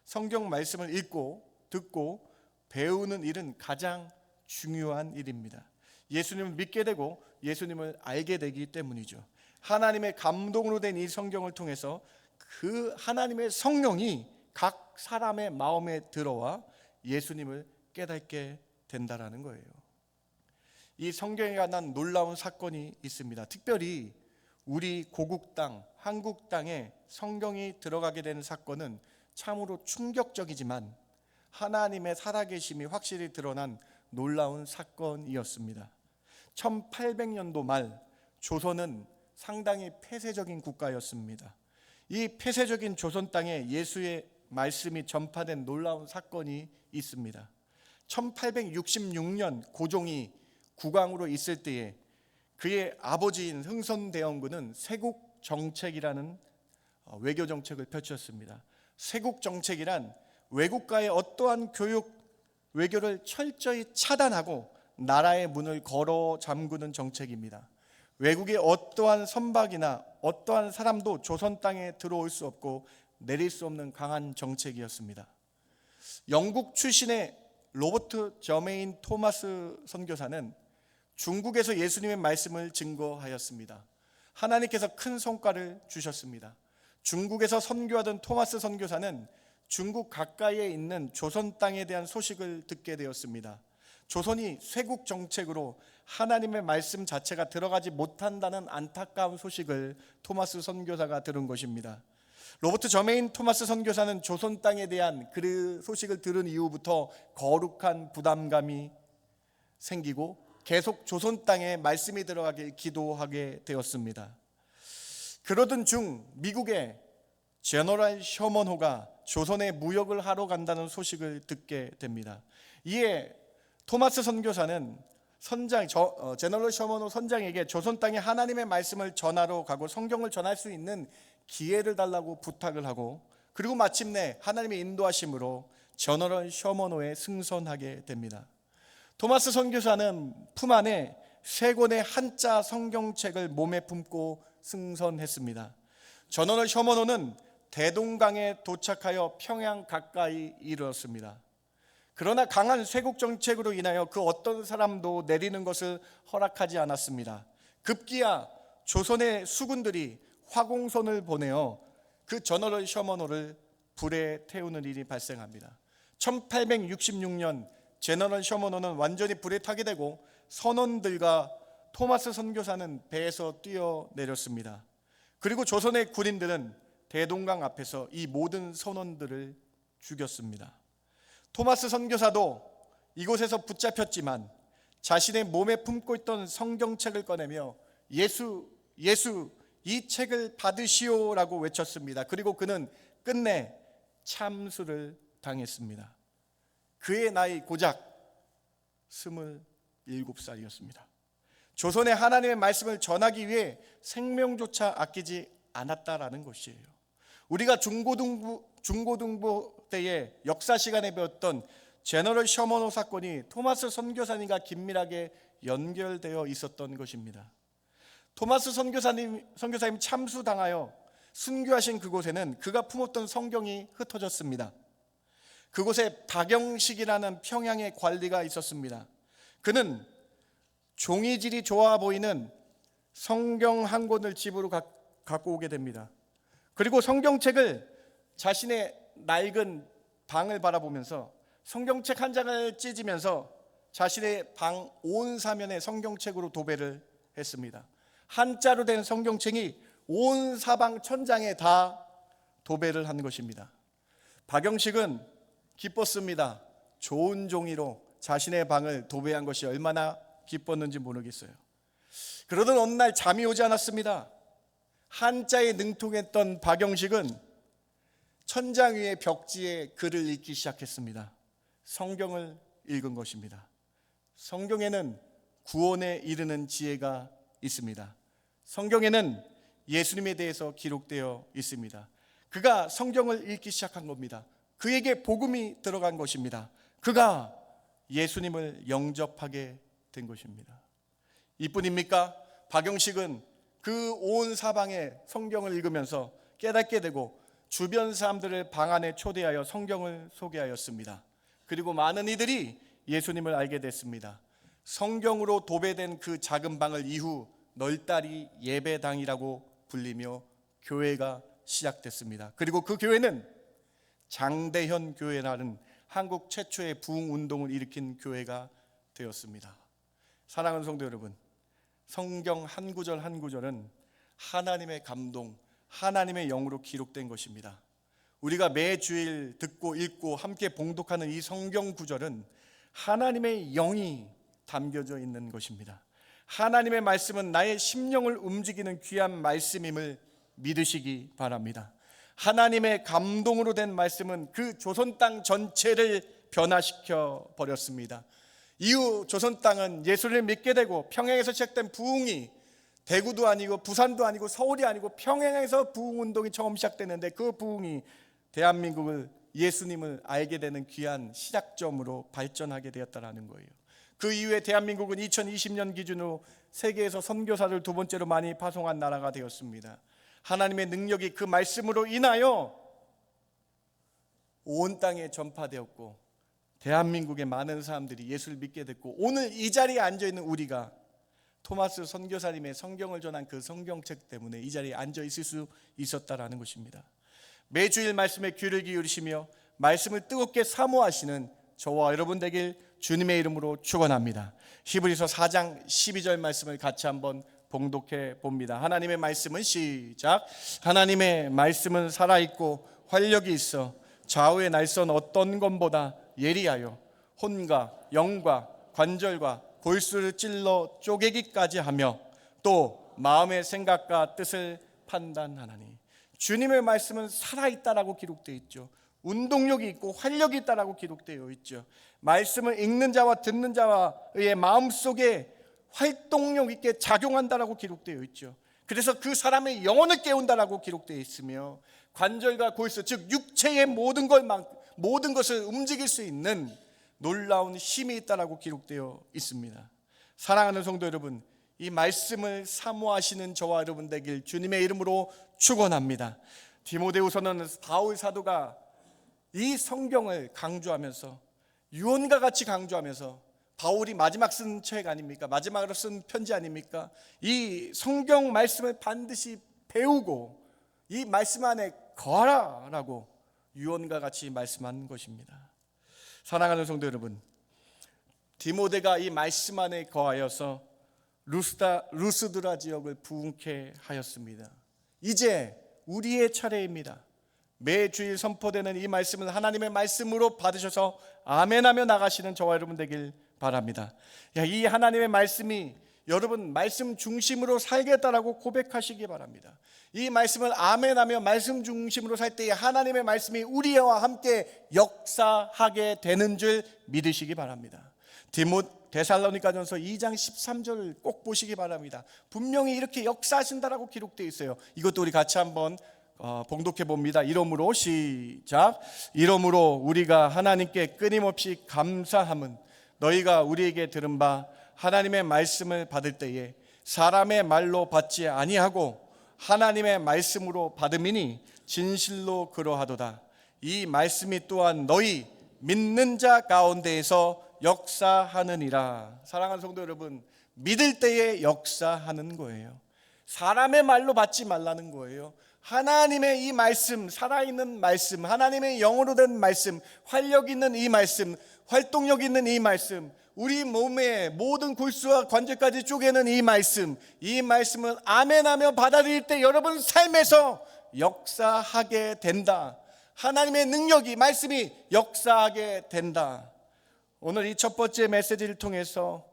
성경 말씀을 읽고 듣고 배우는 일은 가장 중요한 일입니다. 예수님을 믿게 되고 예수님을 알게 되기 때문이죠. 하나님의 감동으로 된 이 성경을 통해서 그 하나님의 성령이 각 사람의 마음에 들어와 예수님을 깨닫게 된다라는 거예요. 이 성경에 관한 놀라운 사건이 있습니다. 특별히 우리 고국 땅, 한국 땅에 성경이 들어가게 되는 사건은 참으로 충격적이지만 하나님의 살아계심이 확실히 드러난 놀라운 사건이었습니다. 1800년도 말 조선은 상당히 폐쇄적인 국가였습니다. 이 폐쇄적인 조선 땅에 예수의 말씀이 전파된 놀라운 사건이 있습니다. 1866년 고종이 국왕으로 있을 때에 그의 아버지인 흥선대원군은 세국 정책이라는 외교 정책을 펼쳤습니다. 세국 정책이란 외국과의 어떠한 교육, 외교를 철저히 차단하고 나라의 문을 걸어 잠그는 정책입니다. 외국의 어떠한 선박이나 어떠한 사람도 조선 땅에 들어올 수 없고 내릴 수 없는 강한 정책이었습니다. 영국 출신의 로버트 저메인 토마스 선교사는 중국에서 예수님의 말씀을 증거하였습니다. 하나님께서 큰 성과를 주셨습니다. 중국에서 선교하던 토마스 선교사는 중국 가까이에 있는 조선 땅에 대한 소식을 듣게 되었습니다. 조선이 쇄국 정책으로 하나님의 말씀 자체가 들어가지 못한다는 안타까운 소식을 토마스 선교사가 들은 것입니다. 로버트 저메인 토마스 선교사는 조선 땅에 대한 그 소식을 들은 이후부터 거룩한 부담감이 생기고 계속 조선 땅에 말씀이 들어가길 기도하게 되었습니다. 그러던 중 미국의 제너럴 셔먼호가 조선에 무역을 하러 간다는 소식을 듣게 됩니다. 이에 토마스 선교사는 제너럴 셔먼호 선장에게 조선 땅에 하나님의 말씀을 전하러 가고 성경을 전할 수 있는 기회를 달라고 부탁을 하고, 그리고 마침내 하나님의 인도하심으로 제너럴 셔먼호에 승선하게 됩니다. 토마스 선교사는 품 안에 3권의 한자 성경책을 몸에 품고 승선했습니다. 제너럴 셔먼호는 대동강에 도착하여 평양 가까이 이르렀습니다. 그러나 강한 쇄국 정책으로 인하여 그 어떤 사람도 내리는 것을 허락하지 않았습니다. 급기야 조선의 수군들이 화공선을 보내어 그 제너럴 셔먼호를 불에 태우는 일이 발생합니다. 1866년 제너럴 셔먼호는 완전히 불에 타게 되고 선원들과 토마스 선교사는 배에서 뛰어내렸습니다. 그리고 조선의 군인들은 대동강 앞에서 이 모든 선원들을 죽였습니다. 토마스 선교사도 이곳에서 붙잡혔지만 자신의 몸에 품고 있던 성경책을 꺼내며 예수 이 책을 받으시오라고 외쳤습니다. 그리고 그는 끝내 참수를 당했습니다. 그의 나이 고작 27살이었습니다. 조선의 하나님의 말씀을 전하기 위해 생명조차 아끼지 않았다라는 것이에요. 우리가 중고등부 때의 역사 시간에 배웠던 제너럴 셔먼호 사건이 토마스 선교사님과 긴밀하게 연결되어 있었던 것입니다. 토마스 선교사님 참수당하여 순교하신 그곳에는 그가 품었던 성경이 흩어졌습니다. 그곳에 박영식이라는 평양의 관리가 있었습니다. 그는 종이질이 좋아 보이는 성경 한 권을 집으로 갖고 오게 됩니다. 그리고 성경책을 자신의 낡은 방을 바라보면서 성경책 한 장을 찢으면서 자신의 방 온 사면에 성경책으로 도배를 했습니다. 한자로 된 성경책이 온 사방 천장에 다 도배를 한 것입니다. 박영식은 기뻤습니다. 좋은 종이로 자신의 방을 도배한 것이 얼마나 기뻤는지 모르겠어요. 그러던 어느 날 잠이 오지 않았습니다. 한자에 능통했던 박영식은 천장 위의 벽지에 글을 읽기 시작했습니다. 성경을 읽은 것입니다. 성경에는 구원에 이르는 지혜가 있습니다. 성경에는 예수님에 대해서 기록되어 있습니다. 그가 성경을 읽기 시작한 겁니다. 그에게 복음이 들어간 것입니다. 그가 예수님을 영접하게 된 것입니다. 이뿐입니까? 박영식은 그 온 사방에 성경을 읽으면서 깨닫게 되고 주변 사람들을 방 안에 초대하여 성경을 소개하였습니다. 그리고 많은 이들이 예수님을 알게 됐습니다. 성경으로 도배된 그 작은 방을 이후 널따리 예배당이라고 불리며 교회가 시작됐습니다. 그리고 그 교회는 장대현 교회라는 한국 최초의 부흥운동을 일으킨 교회가 되었습니다. 사랑하는 성도 여러분, 성경 한 구절 한 구절은 하나님의 감동, 하나님의 영으로 기록된 것입니다. 우리가 매주일 듣고 읽고 함께 봉독하는 이 성경 구절은 하나님의 영이 담겨져 있는 것입니다. 하나님의 말씀은 나의 심령을 움직이는 귀한 말씀임을 믿으시기 바랍니다. 하나님의 감동으로 된 말씀은 그 조선 땅 전체를 변화시켜 버렸습니다. 이후 조선 땅은 예수를 믿게 되고 평양에서 시작된 부흥이 대구도 아니고 부산도 아니고 서울이 아니고 평양에서 부흥운동이 처음 시작되는데 그 부흥이 대한민국을 예수님을 알게 되는 귀한 시작점으로 발전하게 되었다는 거예요. 그 이후에 대한민국은 2020년 기준으로 세계에서 선교사를 두 번째로 많이 파송한 나라가 되었습니다. 하나님의 능력이 그 말씀으로 인하여 온 땅에 전파되었고 대한민국의 많은 사람들이 예수를 믿게 됐고 오늘 이 자리에 앉아있는 우리가 토마스 선교사님의 성경을 전한 그 성경책 때문에 이 자리에 앉아있을 수 있었다라는 것입니다. 매주일 말씀에 귀를 기울이시며 말씀을 뜨겁게 사모하시는 저와 여러분 되길 주님의 이름으로 축원합니다. 히브리서 4장 12절 말씀을 같이 한번 봉독해 봅니다. 하나님의 말씀은 시작. 하나님의 말씀은 살아있고 활력이 있어 좌우의 날선 어떤 것보다 예리하여 혼과 영과 관절과 골수를 찔러 쪼개기까지 하며 또 마음의 생각과 뜻을 판단하나니. 주님의 말씀은 살아있다라고 기록되어 있죠. 운동력이 있고 활력이 있다라고 기록되어 있죠. 말씀을 읽는 자와 듣는 자의 마음속에 활동력 있게 작용한다라고 기록되어 있죠. 그래서 그 사람의 영혼을 깨운다라고 기록되어 있으며 관절과 골수 즉 육체의 모든 것을 움직일 수 있는 놀라운 힘이 있다라고 기록되어 있습니다. 사랑하는 성도 여러분, 이 말씀을 사모하시는 저와 여러분 되길 주님의 이름으로 축원합니다. 디모데후서는 바울 사도가 이 성경을 강조하면서 유언과 같이 강조하면서 바울이 마지막 쓴 책 아닙니까? 마지막으로 쓴 편지 아닙니까? 이 성경 말씀을 반드시 배우고 이 말씀 안에 거하라라고 유언과 같이 말씀한 것입니다. 사랑하는 성도 여러분, 디모데가 이 말씀 안에 거하여서 루스드라 지역을 부흥케 하였습니다. 이제 우리의 차례입니다. 매주일 선포되는 이 말씀을 하나님의 말씀으로 받으셔서 아멘하며 나가시는 저와 여러분 되길 바랍니다. 이 하나님의 말씀이 여러분 말씀 중심으로 살겠다라고 고백하시기 바랍니다. 이 말씀을 아멘하며 말씀 중심으로 살 때에 하나님의 말씀이 우리와 함께 역사하게 되는 줄 믿으시기 바랍니다. 데살로니가전서 2장 13절을 꼭 보시기 바랍니다. 분명히 이렇게 역사하신다라고 기록되어 있어요. 이것도 우리 같이 한번 봉독해 봅니다. 이러므로 시작. 이러므로 우리가 하나님께 끊임없이 감사함은 너희가 우리에게 들은 바 하나님의 말씀을 받을 때에 사람의 말로 받지 아니하고 하나님의 말씀으로 받음이니 진실로 그러하도다. 이 말씀이 또한 너희 믿는 자 가운데에서 역사하느니라. 사랑하는 성도 여러분, 믿을 때에 역사하는 거예요. 사람의 말로 받지 말라는 거예요. 하나님의 이 말씀, 살아있는 말씀, 하나님의 영으로 된 말씀, 활력 있는 이 말씀, 활동력 있는 이 말씀, 우리 몸의 모든 골수와 관절까지 쪼개는 이 말씀을 아멘하며 받아들일 때 여러분 삶에서 역사하게 된다. 하나님의 능력이, 말씀이 역사하게 된다. 오늘 이 첫 번째 메시지를 통해서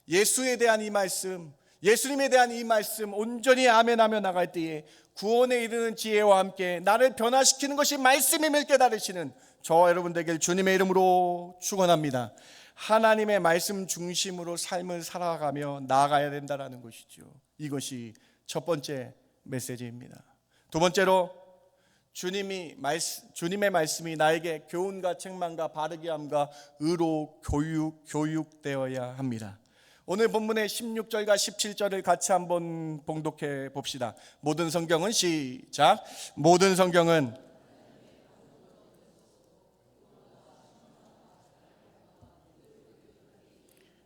예수에 대한 이 말씀, 예수님에 대한 이 말씀 온전히 아멘하며 나갈 때에 구원에 이르는 지혜와 함께 나를 변화시키는 것이 말씀임을 깨달으시는 저와 여러분 되길 주님의 이름으로 축원합니다. 하나님의 말씀 중심으로 삶을 살아가며 나아가야 된다는 것이죠. 이것이 첫 번째 메시지입니다. 두 번째로 주님의 말씀이 나에게 교훈과 책망과 바르게 함과 의로 교육되어야 합니다. 오늘 본문의 16절과 17절을 같이 한번 봉독해 봅시다. 모든 성경은 시작. 모든 성경은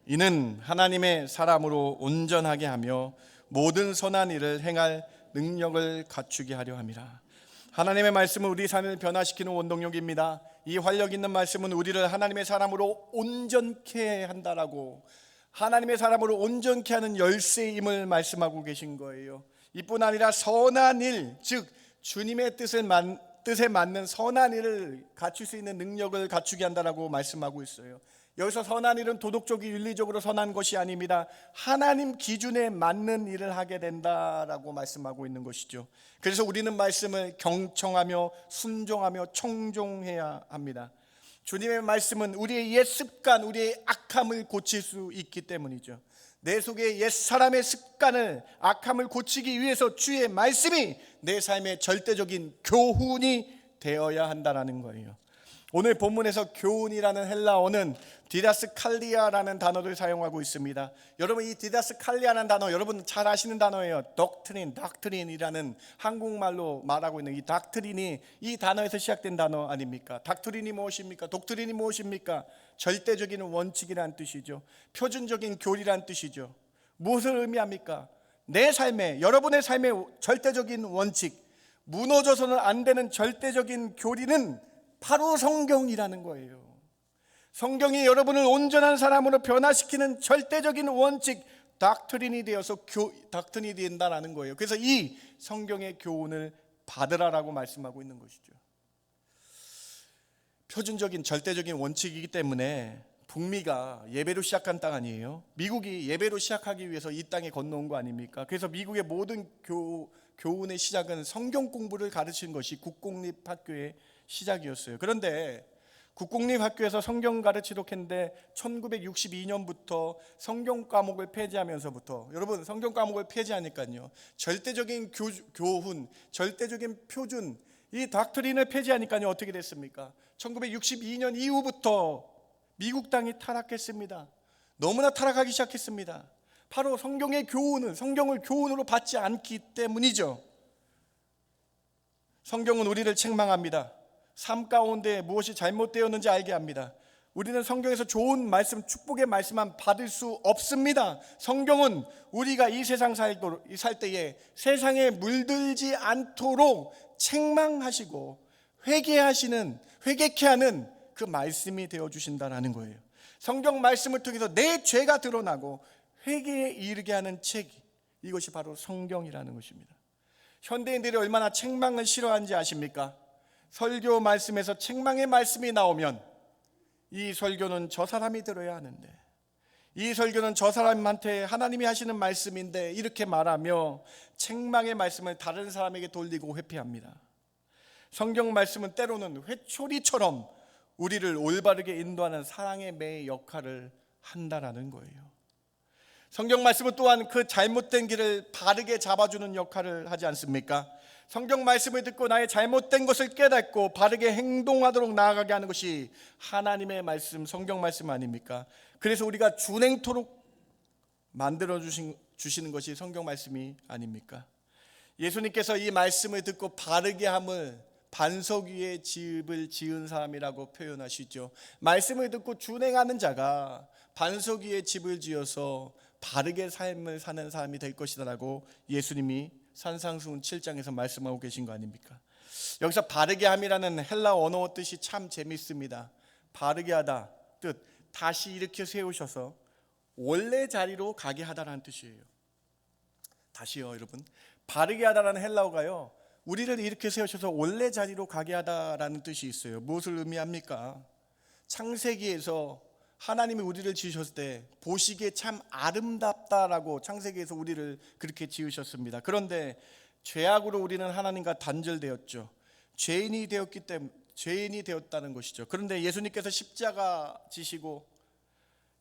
이는 하나님의 사람으로 온전하게 하며 모든 선한 일을 행할 능력을 갖추게 하려 함이라. 하나님의 말씀은 우리 삶을 변화시키는 원동력입니다. 이 활력 있는 말씀은 우리를 하나님의 사람으로 온전케 한다라고, 하나님의 사람으로 온전케 하는 열쇠임을 말씀하고 계신 거예요. 이뿐 아니라 선한 일, 즉 주님의 뜻에 맞는 선한 일을 갖출 수 있는 능력을 갖추게 한다라고 말씀하고 있어요. 여기서 선한 일은 도덕적이 윤리적으로 선한 것이 아닙니다. 하나님 기준에 맞는 일을 하게 된다라고 말씀하고 있는 것이죠. 그래서 우리는 말씀을 경청하며 순종하며 청종해야 합니다. 주님의 말씀은 우리의 옛 습관, 우리의 악함을 고칠 수 있기 때문이죠. 내 속의 옛 사람의 습관을, 악함을 고치기 위해서 주의 말씀이 내 삶의 절대적인 교훈이 되어야 한다는 거예요. 오늘 본문에서 교훈이라는 헬라어는 디다스칼리아라는 단어를 사용하고 있습니다. 여러분, 이 디다스칼리아라는 단어 여러분 잘 아시는 단어예요. 닥트린이라는 한국말로 말하고 있는 이 닥트린이 이 단어에서 시작된 단어 아닙니까? 닥트린이 무엇입니까? 독트린이 무엇입니까? 절대적인 원칙이란 뜻이죠. 표준적인 교리란 뜻이죠. 무엇을 의미합니까? 내 삶에, 여러분의 삶의 절대적인 원칙, 무너져서는 안 되는 절대적인 교리는 바로 성경이라는 거예요. 성경이 여러분을 온전한 사람으로 변화시키는 절대적인 원칙, 닥트린이 되어서 닥트린이 된다는 거예요. 그래서 이 성경의 교훈을 받으라라고 말씀하고 있는 것이죠. 표준적인 절대적인 원칙이기 때문에 북미가 예배로 시작한 땅 아니에요? 미국이 예배로 시작하기 위해서 이 땅에 건너온 거 아닙니까? 그래서 미국의 모든 교훈의 시작은 성경 공부를 가르치는 것이 국공립학교의 시작이었어요. 그런데 국공립학교에서 성경 가르치도록 했는데 1962년부터 성경 과목을 폐지하면서부터, 여러분 성경 과목을 폐지하니까요, 절대적인 교훈, 절대적인 표준, 이 닥트린을 폐지하니까요 어떻게 됐습니까? 1962년 이후부터 미국 땅이 타락했습니다. 너무나 타락하기 시작했습니다. 바로 성경의 교훈을, 성경을 교훈으로 받지 않기 때문이죠. 성경은 우리를 책망합니다. 삶 가운데 무엇이 잘못되었는지 알게 합니다. 우리는 성경에서 좋은 말씀, 축복의 말씀만 받을 수 없습니다. 성경은 우리가 이 세상 살 때에 세상에 물들지 않도록 책망하시고 회개케 하는 그 말씀이 되어주신다는 거예요. 성경 말씀을 통해서 내 죄가 드러나고 회개에 이르게 하는 책, 이것이 바로 성경이라는 것입니다. 현대인들이 얼마나 책망을 싫어하는지 아십니까? 설교 말씀에서 책망의 말씀이 나오면 이 설교는 저 사람이 들어야 하는데, 이 설교는 저 사람한테 하나님이 하시는 말씀인데, 이렇게 말하며 책망의 말씀을 다른 사람에게 돌리고 회피합니다. 성경 말씀은 때로는 회초리처럼 우리를 올바르게 인도하는 사랑의 매의 역할을 한다라는 거예요. 성경 말씀은 또한 그 잘못된 길을 바르게 잡아주는 역할을 하지 않습니까? 성경 말씀을 듣고 나의 잘못된 것을 깨닫고 바르게 행동하도록 나아가게 하는 것이 하나님의 말씀, 성경 말씀 아닙니까? 그래서 우리가 준행토록 만들어 주시는 것이 성경 말씀이 아닙니까? 예수님께서 이 말씀을 듣고 바르게 함을 반석 위에 집을 지은 사람이라고 표현하시죠. 말씀을 듣고 준행하는 자가 반석 위에 집을 지어서 바르게 삶을 사는 사람이 될 것이다라고 예수님이 산상수훈 7장에서 말씀하고 계신 거 아닙니까? 여기서 바르게 함이라는 헬라 언어 뜻이 참 재밌습니다. 바르게 하다 뜻, 다시 일으켜 세우셔서 원래 자리로 가게 하다라는 뜻이에요. 다시요 여러분, 바르게 하다라는 헬라어가요, 우리를 일으켜 세우셔서 원래 자리로 가게 하다라는 뜻이 있어요. 무엇을 의미합니까? 창세기에서 하나님이 우리를 지으셨을 때 보시기에 참 아름답다라고 창세기에서 우리를 그렇게 지으셨습니다. 그런데 죄악으로 우리는 하나님과 단절되었죠. 죄인이 되었다는 것이죠. 그런데 예수님께서 십자가 지시고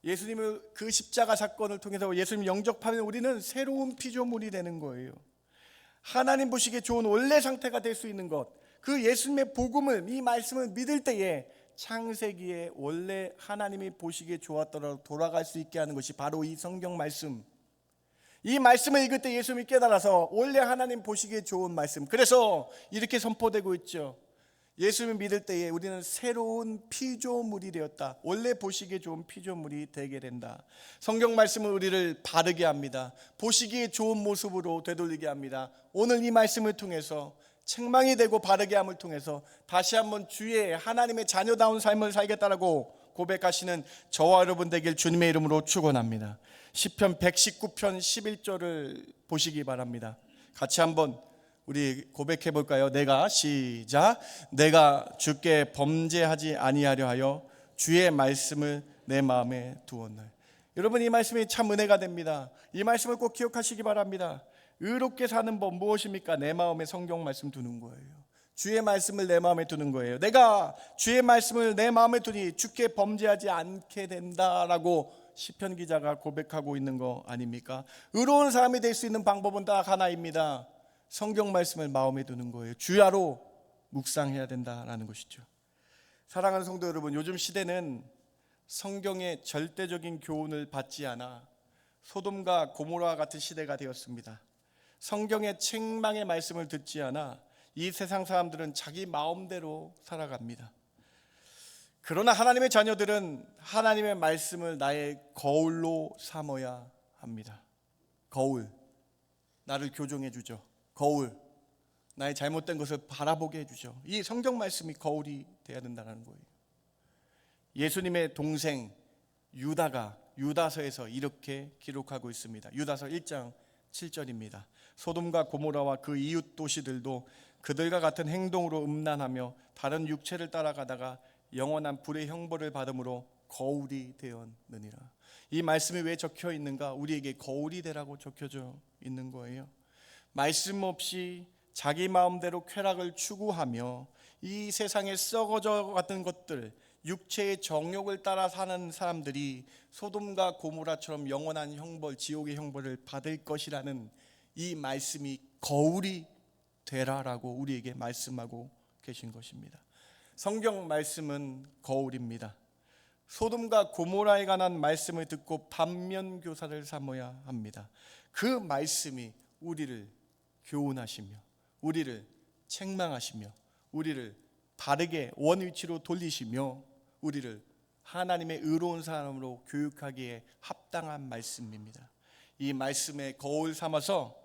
예수님의 그 십자가 사건을 통해서 예수님 영접하면 우리는 새로운 피조물이 되는 거예요. 하나님 보시기에 좋은 원래 상태가 될 수 있는 것, 그 예수님의 복음을, 이 말씀을 믿을 때에 창세기에 원래 하나님이 보시기에 좋았더라도 돌아갈 수 있게 하는 것이 바로 이 성경 말씀. 이 말씀을 읽을 때 예수님이 깨달아서 원래 하나님 보시기에 좋은 말씀, 그래서 이렇게 선포되고 있죠. 예수님을 믿을 때에 우리는 새로운 피조물이 되었다. 원래 보시기에 좋은 피조물이 되게 된다. 성경 말씀은 우리를 바르게 합니다. 보시기에 좋은 모습으로 되돌리게 합니다. 오늘 이 말씀을 통해서 책망이 되고 바르게 함을 통해서 다시 한번 주의 하나님의 자녀다운 삶을 살겠다라고 고백하시는 저와 여러분 되길 주님의 이름으로 축원합니다. 시편 119편 11절을 보시기 바랍니다. 같이 한번 우리 고백해 볼까요? 내가 주께 범죄하지 아니하려 하여 주의 말씀을 내 마음에 두었나요? 여러분, 이 말씀이 참 은혜가 됩니다. 이 말씀을 꼭 기억하시기 바랍니다. 의롭게 사는 법 무엇입니까? 내 마음에 성경 말씀 두는 거예요. 주의 말씀을 내 마음에 두는 거예요. 내가 주의 말씀을 내 마음에 두니 주께 범죄하지 않게 된다라고 시편 기자가 고백하고 있는 거 아닙니까? 의로운 사람이 될 수 있는 방법은 딱 하나입니다. 성경 말씀을 마음에 두는 거예요. 주야로 묵상해야 된다라는 것이죠. 사랑하는 성도 여러분, 요즘 시대는 성경의 절대적인 교훈을 받지 않아 소돔과 고모라 같은 시대가 되었습니다. 성경의 책망의 말씀을 듣지 않아 이 세상 사람들은 자기 마음대로 살아갑니다. 그러나 하나님의 자녀들은 하나님의 말씀을 나의 거울로 삼아야 합니다. 거울, 나를 교정해 주죠. 거울, 나의 잘못된 것을 바라보게 해주죠. 이 성경 말씀이 거울이 되어야 된다는 거예요. 예수님의 동생 유다가 유다서에서 이렇게 기록하고 있습니다. 유다서 1장 7절입니다. 소돔과 고모라와 그 이웃 도시들도 그들과 같은 행동으로 음란하며 다른 육체를 따라가다가 영원한 불의 형벌을 받음으로 거울이 되었느니라. 이 말씀이 왜 적혀 있는가? 우리에게 거울이 되라고 적혀져 있는 거예요. 말씀 없이 자기 마음대로 쾌락을 추구하며 이 세상에 썩어져 같은 것들, 육체의 정욕을 따라 사는 사람들이 소돔과 고모라처럼 영원한 형벌, 지옥의 형벌을 받을 것이라는 이 말씀이 거울이 되라라고 우리에게 말씀하고 계신 것입니다. 성경 말씀은 거울입니다. 소돔과 고모라에 관한 말씀을 듣고 반면 교사를 삼아야 합니다. 그 말씀이 우리를 교훈하시며 우리를 책망하시며 우리를 바르게 원위치로 돌리시며 우리를 하나님의 의로운 사람으로 교육하기에 합당한 말씀입니다. 이 말씀에 거울 삼아서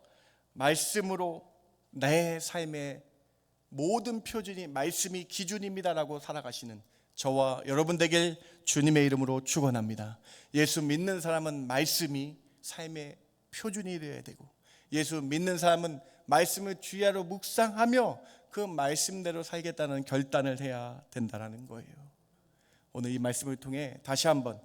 말씀으로 내 삶의 모든 표준이 말씀이 기준입니다라고 살아가시는 저와 여러분 되길 주님의 이름으로 축원합니다. 예수 믿는 사람은 말씀이 삶의 표준이 되어야 되고, 예수 믿는 사람은 말씀을 주야로 묵상하며 그 말씀대로 살겠다는 결단을 해야 된다는 거예요. 오늘 이 말씀을 통해 다시 한번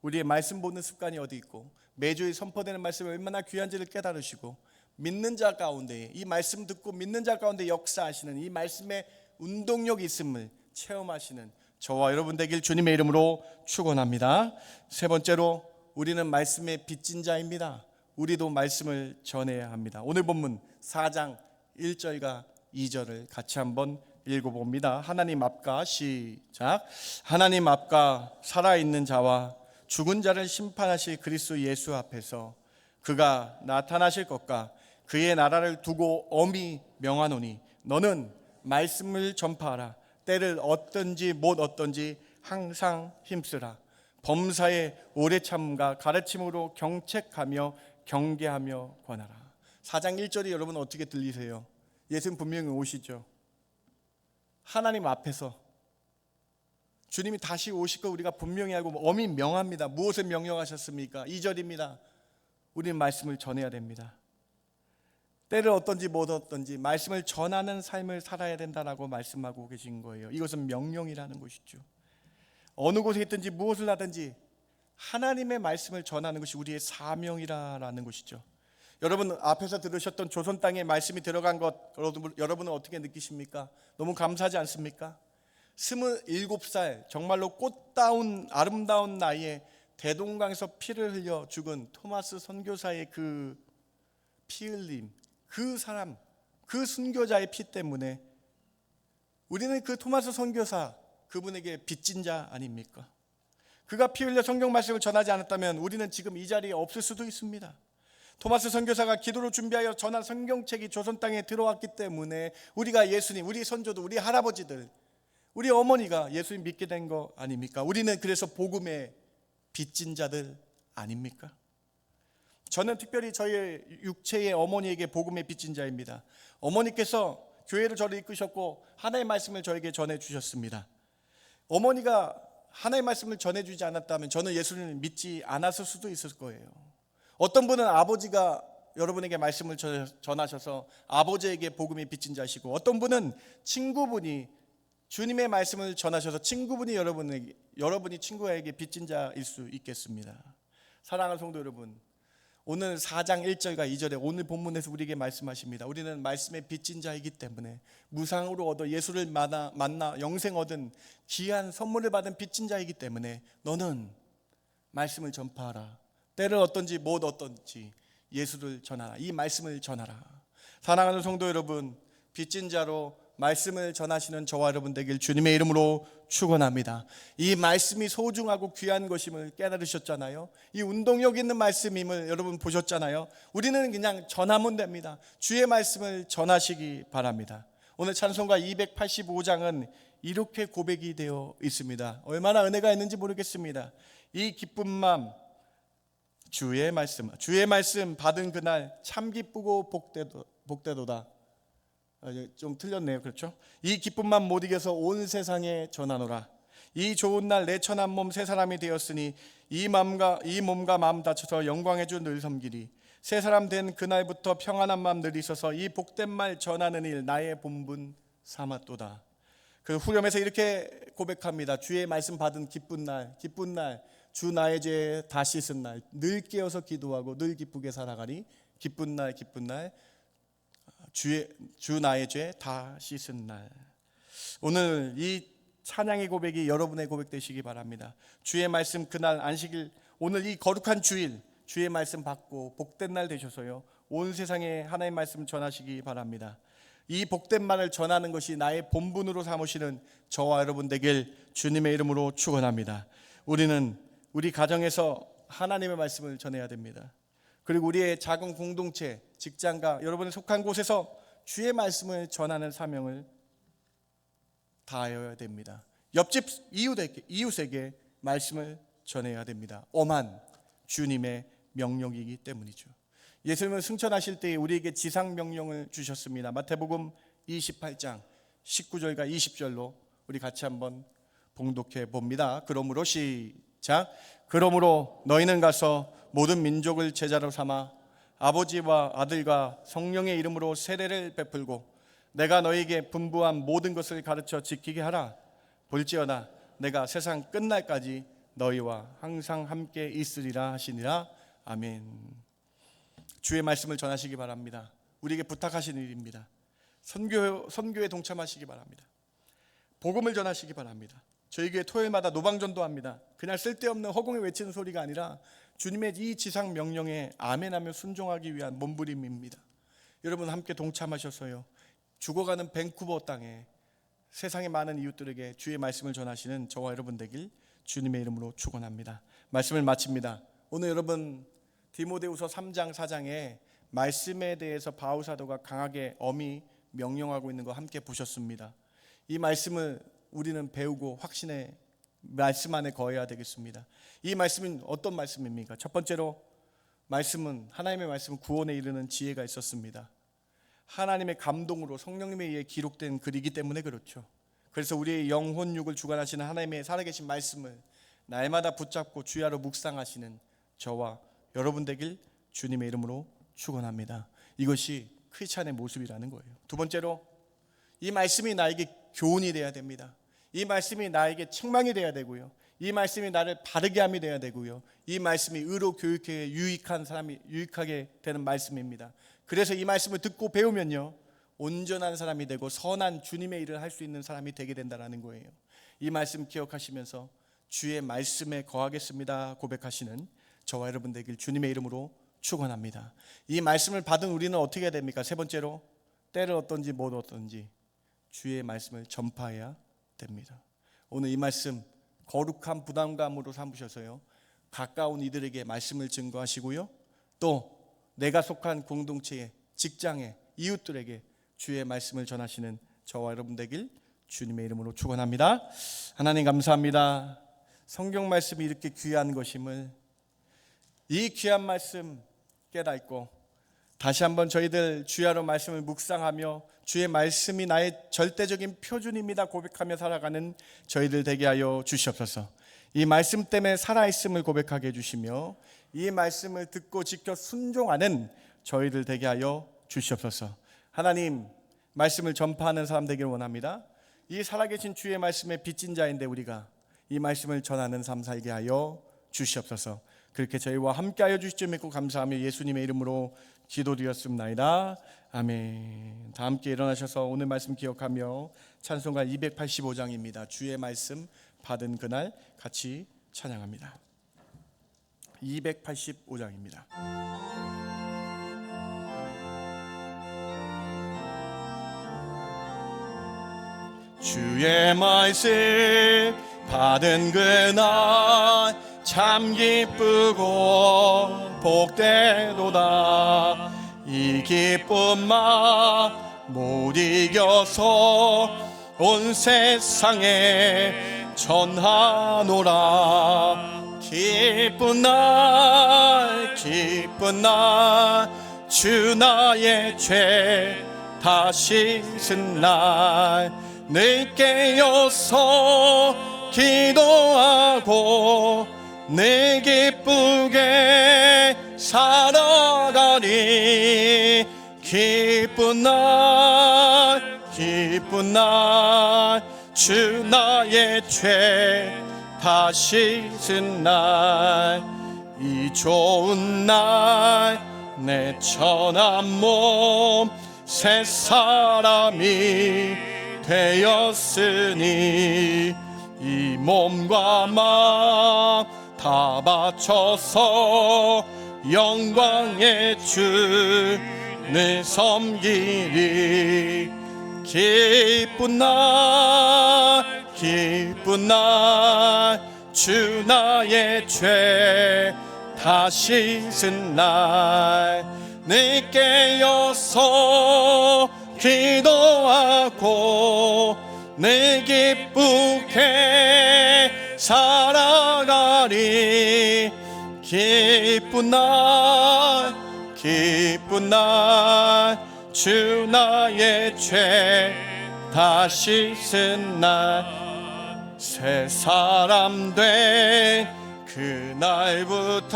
우리의 말씀 보는 습관이 어디 있고 매주에 선포되는 말씀이 얼마나 귀한지를 깨달으시고, 믿는 자 가운데 이 말씀 듣고 믿는 자 가운데 역사하시는 이 말씀의 운동력이 있음을 체험하시는 저와 여러분 되길 주님의 이름으로 축원합니다. 세 번째로, 우리는 말씀의 빚진 자입니다. 우리도 말씀을 전해야 합니다. 오늘 본문 4장 1절과 2절을 같이 한번 읽어봅니다. 하나님 앞과 시작. 하나님 앞과 살아있는 자와 죽은 자를 심판하실 그리스도 예수 앞에서 그가 나타나실 것과 그의 나라를 두고 엄히 명하노니 너는 말씀을 전파하라. 때를 얻든지 못 얻든지 항상 힘쓰라. 범사에 오래 참음과 가르침으로 경책하며 경계하며 권하라. 4장 1절이 여러분 어떻게 들리세요? 예수님 분명히 오시죠. 하나님 앞에서 주님이 다시 오실 거 우리가 분명히 알고 엄히 명합니다. 무엇을 명령하셨습니까? 2절입니다. 우리는 말씀을 전해야 됩니다. 때를 얻든지 못 얻든지 말씀을 전하는 삶을 살아야 된다라고 말씀하고 계신 거예요. 이것은 명령이라는 것이죠. 어느 곳에 있든지 무엇을 하든지 하나님의 말씀을 전하는 것이 우리의 사명이라는 것이죠. 여러분 앞에서 들으셨던 조선 땅에 말씀이 들어간 것 여러분은 어떻게 느끼십니까? 너무 감사하지 않습니까? 27살 정말로 꽃다운 아름다운 나이에 대동강에서 피를 흘려 죽은 토마스 선교사의 그 피 흘림, 그 사람, 그 순교자의 피 때문에 우리는 그 토마스 선교사 그분에게 빚진 자 아닙니까? 그가 피 흘려 성경 말씀을 전하지 않았다면 우리는 지금 이 자리에 없을 수도 있습니다. 토마스 선교사가 기도로 준비하여 전한 성경책이 조선 땅에 들어왔기 때문에 우리가 예수님, 우리 선조들, 우리 할아버지들, 우리 어머니가 예수님 믿게 된 거 아닙니까? 우리는 그래서 복음의 빚진 자들 아닙니까? 저는 특별히 저희 육체의 어머니에게 복음의 빚진 자입니다. 어머니께서 교회를 저를 이끄셨고 하나님의 말씀을 저에게 전해주셨습니다. 어머니가 하나님의 말씀을 전해주지 않았다면 저는 예수님을 믿지 않았을 수도 있을 거예요. 어떤 분은 아버지가 여러분에게 말씀을 전하셔서 아버지에게 복음이 빚진 자시고, 어떤 분은 친구분이 주님의 말씀을 전하셔서 친구분이 여러분이 친구에게 빚진 자일 수 있겠습니다. 사랑하는 성도 여러분, 오늘 4장 1절과 2절에 오늘 본문에서 우리에게 말씀하십니다. 우리는 말씀의 빚진 자이기 때문에 무상으로 얻어 예수를 만나 영생 얻은 귀한 선물을 받은 빚진 자이기 때문에 너는 말씀을 전파하라. 때를 어떤지 못 어떤지 예수를 전하라. 이 말씀을 전하라. 사랑하는 성도 여러분, 빚진 자로 말씀을 전하시는 저와 여러분 되길 주님의 이름으로 축원합니다. 이 말씀이 소중하고 귀한 것임을 깨달으셨잖아요. 이 운동력 있는 말씀임을 여러분 보셨잖아요. 우리는 그냥 전하면 됩니다. 주의 말씀을 전하시기 바랍니다. 오늘 찬송가 285장은 이렇게 고백이 되어 있습니다. 얼마나 은혜가 있는지 모르겠습니다. 이 기쁜 마음 주의 말씀 받은 그날 참 기쁘고 복되도다. 좀 틀렸네요. 그렇죠? 이 기쁨만 못 이겨서 온 세상에 전하노라. 이 좋은 날 내 천한 몸 새 사람이 되었으니 이 몸과 마음 다쳐서 영광의 주 늘 섬기리. 새 사람 된 그날부터 평안한 마음 늘 있어서 이 복된 말 전하는 일 나의 본분 삼았도다. 그 후렴에서 이렇게 고백합니다. 주의 말씀 받은 기쁜 날 주 나의 죄 다 씻은 날 늘 깨어서 기도하고 늘 기쁘게 살아가리. 기쁜 날 주 나의 죄 다 씻은 날. 오늘 이 찬양의 고백이 여러분의 고백 되시기 바랍니다. 주의 말씀 그날 안식일 오늘 이 거룩한 주일 주의 말씀 받고 복된 날 되셔서요 온 세상에 하나님의 말씀 전하시기 바랍니다. 이 복된 말을 전하는 것이 나의 본분으로 삼으시는 저와 여러분 되길 주님의 이름으로 축원합니다. 우리는 우리 가정에서 하나님의 말씀을 전해야 됩니다. 그리고 우리의 작은 공동체, 직장과 여러분이 속한 곳에서 주의 말씀을 전하는 사명을 다하여야 됩니다. 옆집 이웃에게 말씀을 전해야 됩니다. 엄한 주님의 명령이기 때문이죠. 예수님을 승천하실 때 우리에게 지상 명령을 주셨습니다. 마태복음 28장 19절과 20절로 우리 같이 한번 봉독해 봅니다. 그러므로 시작. 그러므로 너희는 가서 모든 민족을 제자로 삼아 아버지와 아들과 성령의 이름으로 세례를 베풀고 내가 너희에게 분부한 모든 것을 가르쳐 지키게 하라. 볼지어다 내가 세상 끝날까지 너희와 항상 함께 있으리라 하시니라. 아멘. 주의 말씀을 전하시기 바랍니다. 우리에게 부탁하시는 일입니다. 선교에 동참하시기 바랍니다. 복음을 전하시기 바랍니다. 저희 교회 토요일마다 노방전도 합니다. 그냥 쓸데없는 허공에 외치는 소리가 아니라 주님의 이 지상 명령에 아멘하며 순종하기 위한 몸부림입니다. 여러분 함께 동참하셔서요 죽어가는 밴쿠버 땅에 세상의 많은 이웃들에게 주의 말씀을 전하시는 저와 여러분 되길 주님의 이름으로 축원합니다. 말씀을 마칩니다. 오늘 여러분 디모데후서 3장 4장에 말씀에 대해서 바울 사도가 강하게 엄히 명령하고 있는 거 함께 보셨습니다. 이 말씀을 우리는 배우고 확신의 말씀 안에 거해야 되겠습니다. 이 말씀은 어떤 말씀입니까? 첫 번째로 말씀은 하나님의 말씀은 구원에 이르는 지혜가 있었습니다. 하나님의 감동으로 성령님에 의해 기록된 글이기 때문에 그렇죠. 그래서 우리의 영혼육을 주관하시는 하나님의 살아계신 말씀을 날마다 붙잡고 주야로 묵상하시는 저와 여러분 되길 주님의 이름으로 축원합니다. 이것이 크리스찬의 모습이라는 거예요. 두 번째로 이 말씀이 나에게 교훈이 돼야 됩니다. 이 말씀이 나에게 책망이 돼야 되고요. 이 말씀이 나를 바르게 함이 돼야 되고요. 이 말씀이 의로 교육에 유익하게 되는 말씀입니다. 그래서 이 말씀을 듣고 배우면요 온전한 사람이 되고 선한 주님의 일을 할 수 있는 사람이 되게 된다는 거예요. 이 말씀 기억하시면서 주의 말씀에 거하겠습니다 고백하시는 저와 여러분 되길 주님의 이름으로 축원합니다. 이 말씀을 받은 우리는 어떻게 해야 됩니까? 세 번째로 때를 어떤지 못 어떤지 주의 말씀을 전파해야 됩니다. 오늘 이 말씀 거룩한 부담감으로 삼으셔서요 가까운 이들에게 말씀을 증거하시고요 또 내가 속한 공동체에 직장에 이웃들에게 주의 말씀을 전하시는 저와 여러분 되길 주님의 이름으로 축원합니다. 하나님 감사합니다. 성경 말씀이 이렇게 귀한 것임을 이 귀한 말씀 깨닫고 다시 한번 저희들 주야로 말씀을 묵상하며 주의 말씀이 나의 절대적인 표준입니다 고백하며 살아가는 저희들 되게 하여 주시옵소서. 이 말씀 때문에 살아있음을 고백하게 해주시며 이 말씀을 듣고 지켜 순종하는 저희들 되게 하여 주시옵소서. 하나님 말씀을 전파하는 사람 되기를 원합니다. 이 살아계신 주의 말씀에 빚진 자인데 우리가 이 말씀을 전하는 삶 살게 하여 주시옵소서. 그렇게 저희와 함께 하여 주실 줄 믿고 감사하며 예수님의 이름으로 기도드렸습니다. 아멘. 다 함께 일어나셔서 오늘 말씀 기억하며 찬송가 285장입니다. 주의 말씀 받은 그날 같이 찬양합니다. 285장입니다. 주의 말씀 받은 그날 참 기쁘고 복되도다. 이 기쁨만 못 이겨서 온 세상에 전하노라. 기쁜 날 주 나의 죄 다 씻은 날 늘 깨어서 기도하고 늘 기쁘게 살아가리. 기쁜 날 주 나의 죄 다 씻은 날 이 좋은 날 내 천한 몸 새 사람이 되었으니 이 몸과 마음 다 바쳐서 영광의 주를 섬기리. 기쁜 날 주 나의 죄 다 씻은 날 늘 깨어서 기도하고 늘 기쁘게 살아가리. 기쁜 날 주 나의 죄 다 씻은 날 새 사람 된 그날부터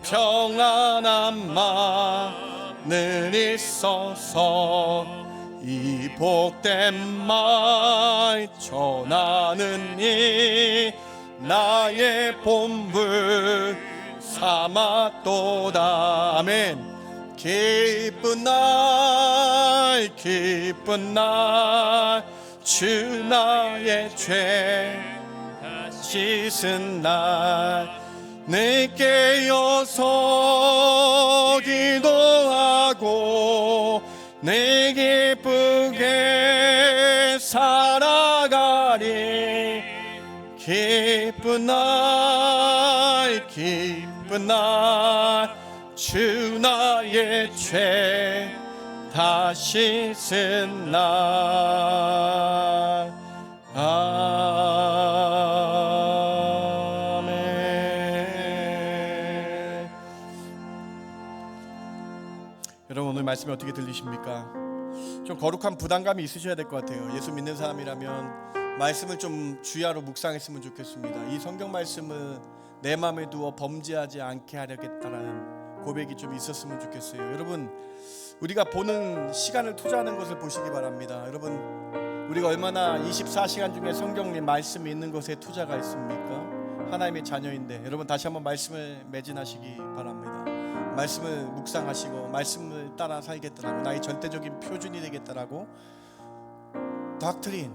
평안한 마음을 있어서 이 복된 말 전하는 이 나의 본분 삼았도다. 아멘. 기쁜 날 주 나의 죄 씻은 날 늘 깨어서 기도하고 늘 기쁘게 살아가리. 기쁜 날 주 나의 죄 다 씻은 날. 아멘. 여러분 오늘 말씀이 어떻게 들리십니까? 좀 거룩한 부담감이 있으셔야 될 것 같아요. 예수 믿는 사람이라면 말씀을 좀 주야로 묵상했으면 좋겠습니다. 이 성경 말씀을 내 마음에 두어 범죄하지 않게 하려겠다라는 고백이 좀 있었으면 좋겠어요. 여러분 우리가 보는 시간을 투자하는 것을 보시기 바랍니다. 여러분 우리가 얼마나 24시간 중에 성경의 말씀이 있는 것에 투자가 있습니까? 하나님의 자녀인데 여러분 다시 한번 말씀을 매진하시기 바랍니다. 말씀을 묵상하시고 말씀을 따라 살겠다라고, 나의 절대적인 표준이 되겠다라고, 닥트린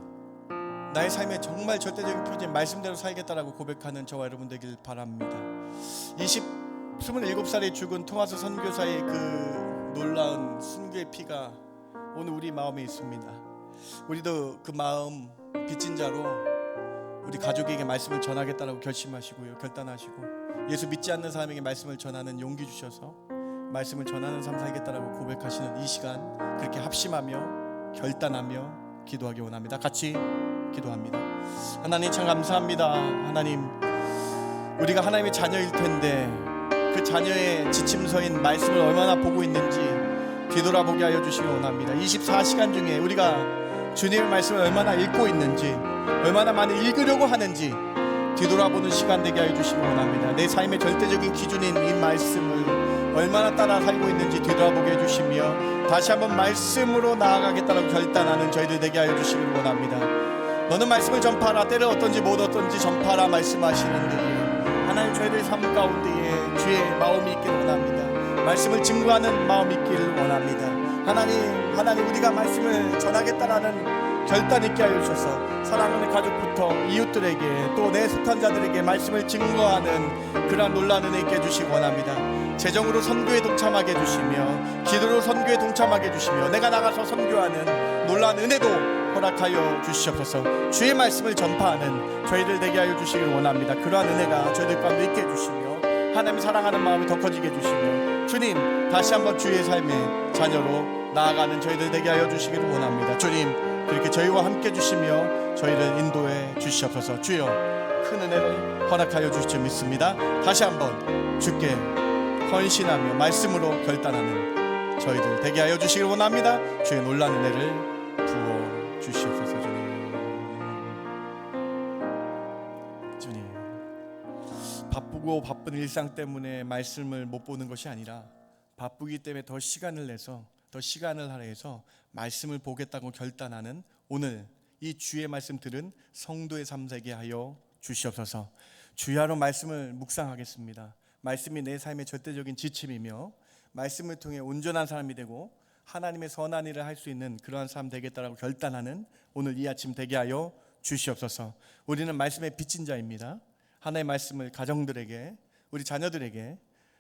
나의 삶의 정말 절대적인 표준 말씀대로 살겠다라고 고백하는 저와 여러분 되길 바랍니다. 27살에 죽은 토마스 선교사의 그 놀라운 순교의 피가 오늘 우리 마음에 있습니다. 우리도 그 마음 빚진 자로 우리 가족에게 말씀을 전하겠다라고 결심하시고요, 결단하시고 예수 믿지 않는 사람에게 말씀을 전하는 용기 주셔서 말씀을 전하는 삶 살겠다라고 고백하시는 이 시간 그렇게 합심하며 결단하며 기도하기 원합니다. 같이 기도합니다. 하나님 참 감사합니다. 하나님 우리가 하나님의 자녀일 텐데 그 자녀의 지침서인 말씀을 얼마나 보고 있는지 뒤돌아보게 하여 주시기 원합니다. 24시간 중에 우리가 주님의 말씀을 얼마나 읽고 있는지, 얼마나 많이 읽으려고 하는지 뒤돌아보는 시간 되게 하여 주시기 원합니다. 내 삶의 절대적인 기준인 이 말씀을 얼마나 따라 살고 있는지 뒤돌아보게 해주시며 다시 한번 말씀으로 나아가겠다고 결단하는 저희들 되게 하여 주시길 원합니다. 너는 말씀을 전파하라. 때를 어떤지 못 어떤지 전파하라 말씀하시는데 하나님 저희들 삶 가운데에 주의 마음이 있기를 원합니다. 말씀을 증거하는 마음이 있기를 원합니다. 하나님 우리가 말씀을 전하겠다라는 결단 있게 하여 주셔서 사랑하는 가족부터 이웃들에게 또 내 속한 자들에게 말씀을 증거하는 그러한 놀라운 은혜 있게 해주시기 원합니다. 재정으로 선교에 동참하게 해주시며 기도로 선교에 동참하게 해주시며 내가 나가서 선교하는 놀라운 은혜도 허락하여 주시옵소서. 주의 말씀을 전파하는 저희들 되게 하여 주시길 원합니다. 그러한 은혜가 저희들 가운데 있게 해주시며 하나님 사랑하는 마음이 더 커지게 해주시며 주님 다시 한번 주의 삶의 자녀로 나아가는 저희들 되게 하여 주시기를 원합니다. 주님 그렇게 저희와 함께 해주시며 저희를 인도해 주시옵소서. 주여 큰 은혜를 허락하여 주실 줄 믿습니다. 다시 한번 주께 헌신하며 말씀으로 결단하는 저희들 되게 하여 주시길 원합니다. 주의 놀라운 은혜를 부어 주시옵소서. 주님 바쁘고 바쁜 일상 때문에 말씀을 못 보는 것이 아니라 바쁘기 때문에 더 시간을 내서 더 시간을 할애해서 말씀을 보겠다고 결단하는 오늘 이 주의 말씀 들은 성도의 삶 되게 하여 주시옵소서. 주야로 말씀을 묵상하겠습니다. 말씀이 내 삶의 절대적인 지침이며 말씀을 통해 온전한 사람이 되고 하나님의 선한 일을 할 수 있는 그러한 사람 되겠다라고 결단하는 오늘 이 아침 되게 하여 주시옵소서. 우리는 말씀의 빚진 자입니다. 하나님의 말씀을 가정들에게 우리 자녀들에게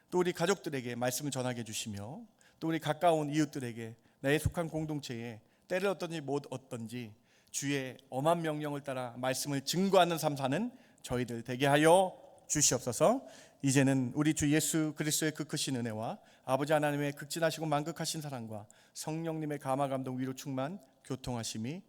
또 우리 가족들에게 말씀을 전하게 해주시며 또 우리 가까운 이웃들에게 나의 속한 공동체에 때를 어떤지 못 어떤지 주의 엄한 명령을 따라 말씀을 증거하는 삶 사는 저희들 되게 하여 주시옵소서. 이제는 우리 주 예수 그리스도의 그 크신 은혜와 아버지 하나님의 극진하시고 만극하신 사랑과 성령님의 감화 감동 위로 충만 교통하심이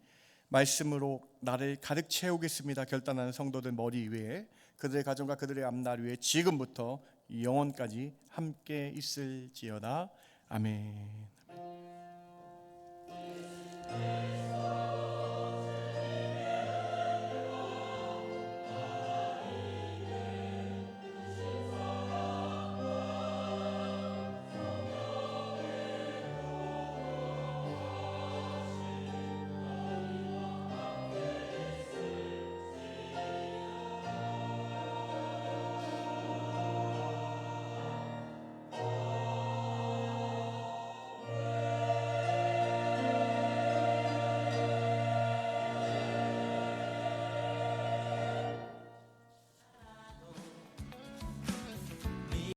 말씀으로 나를 가득 채우겠습니다 결단하는 성도들 머리 위에 그들의 가정과 그들의 앞날 위에 지금부터 영원까지 함께 있을지어다. 아멘.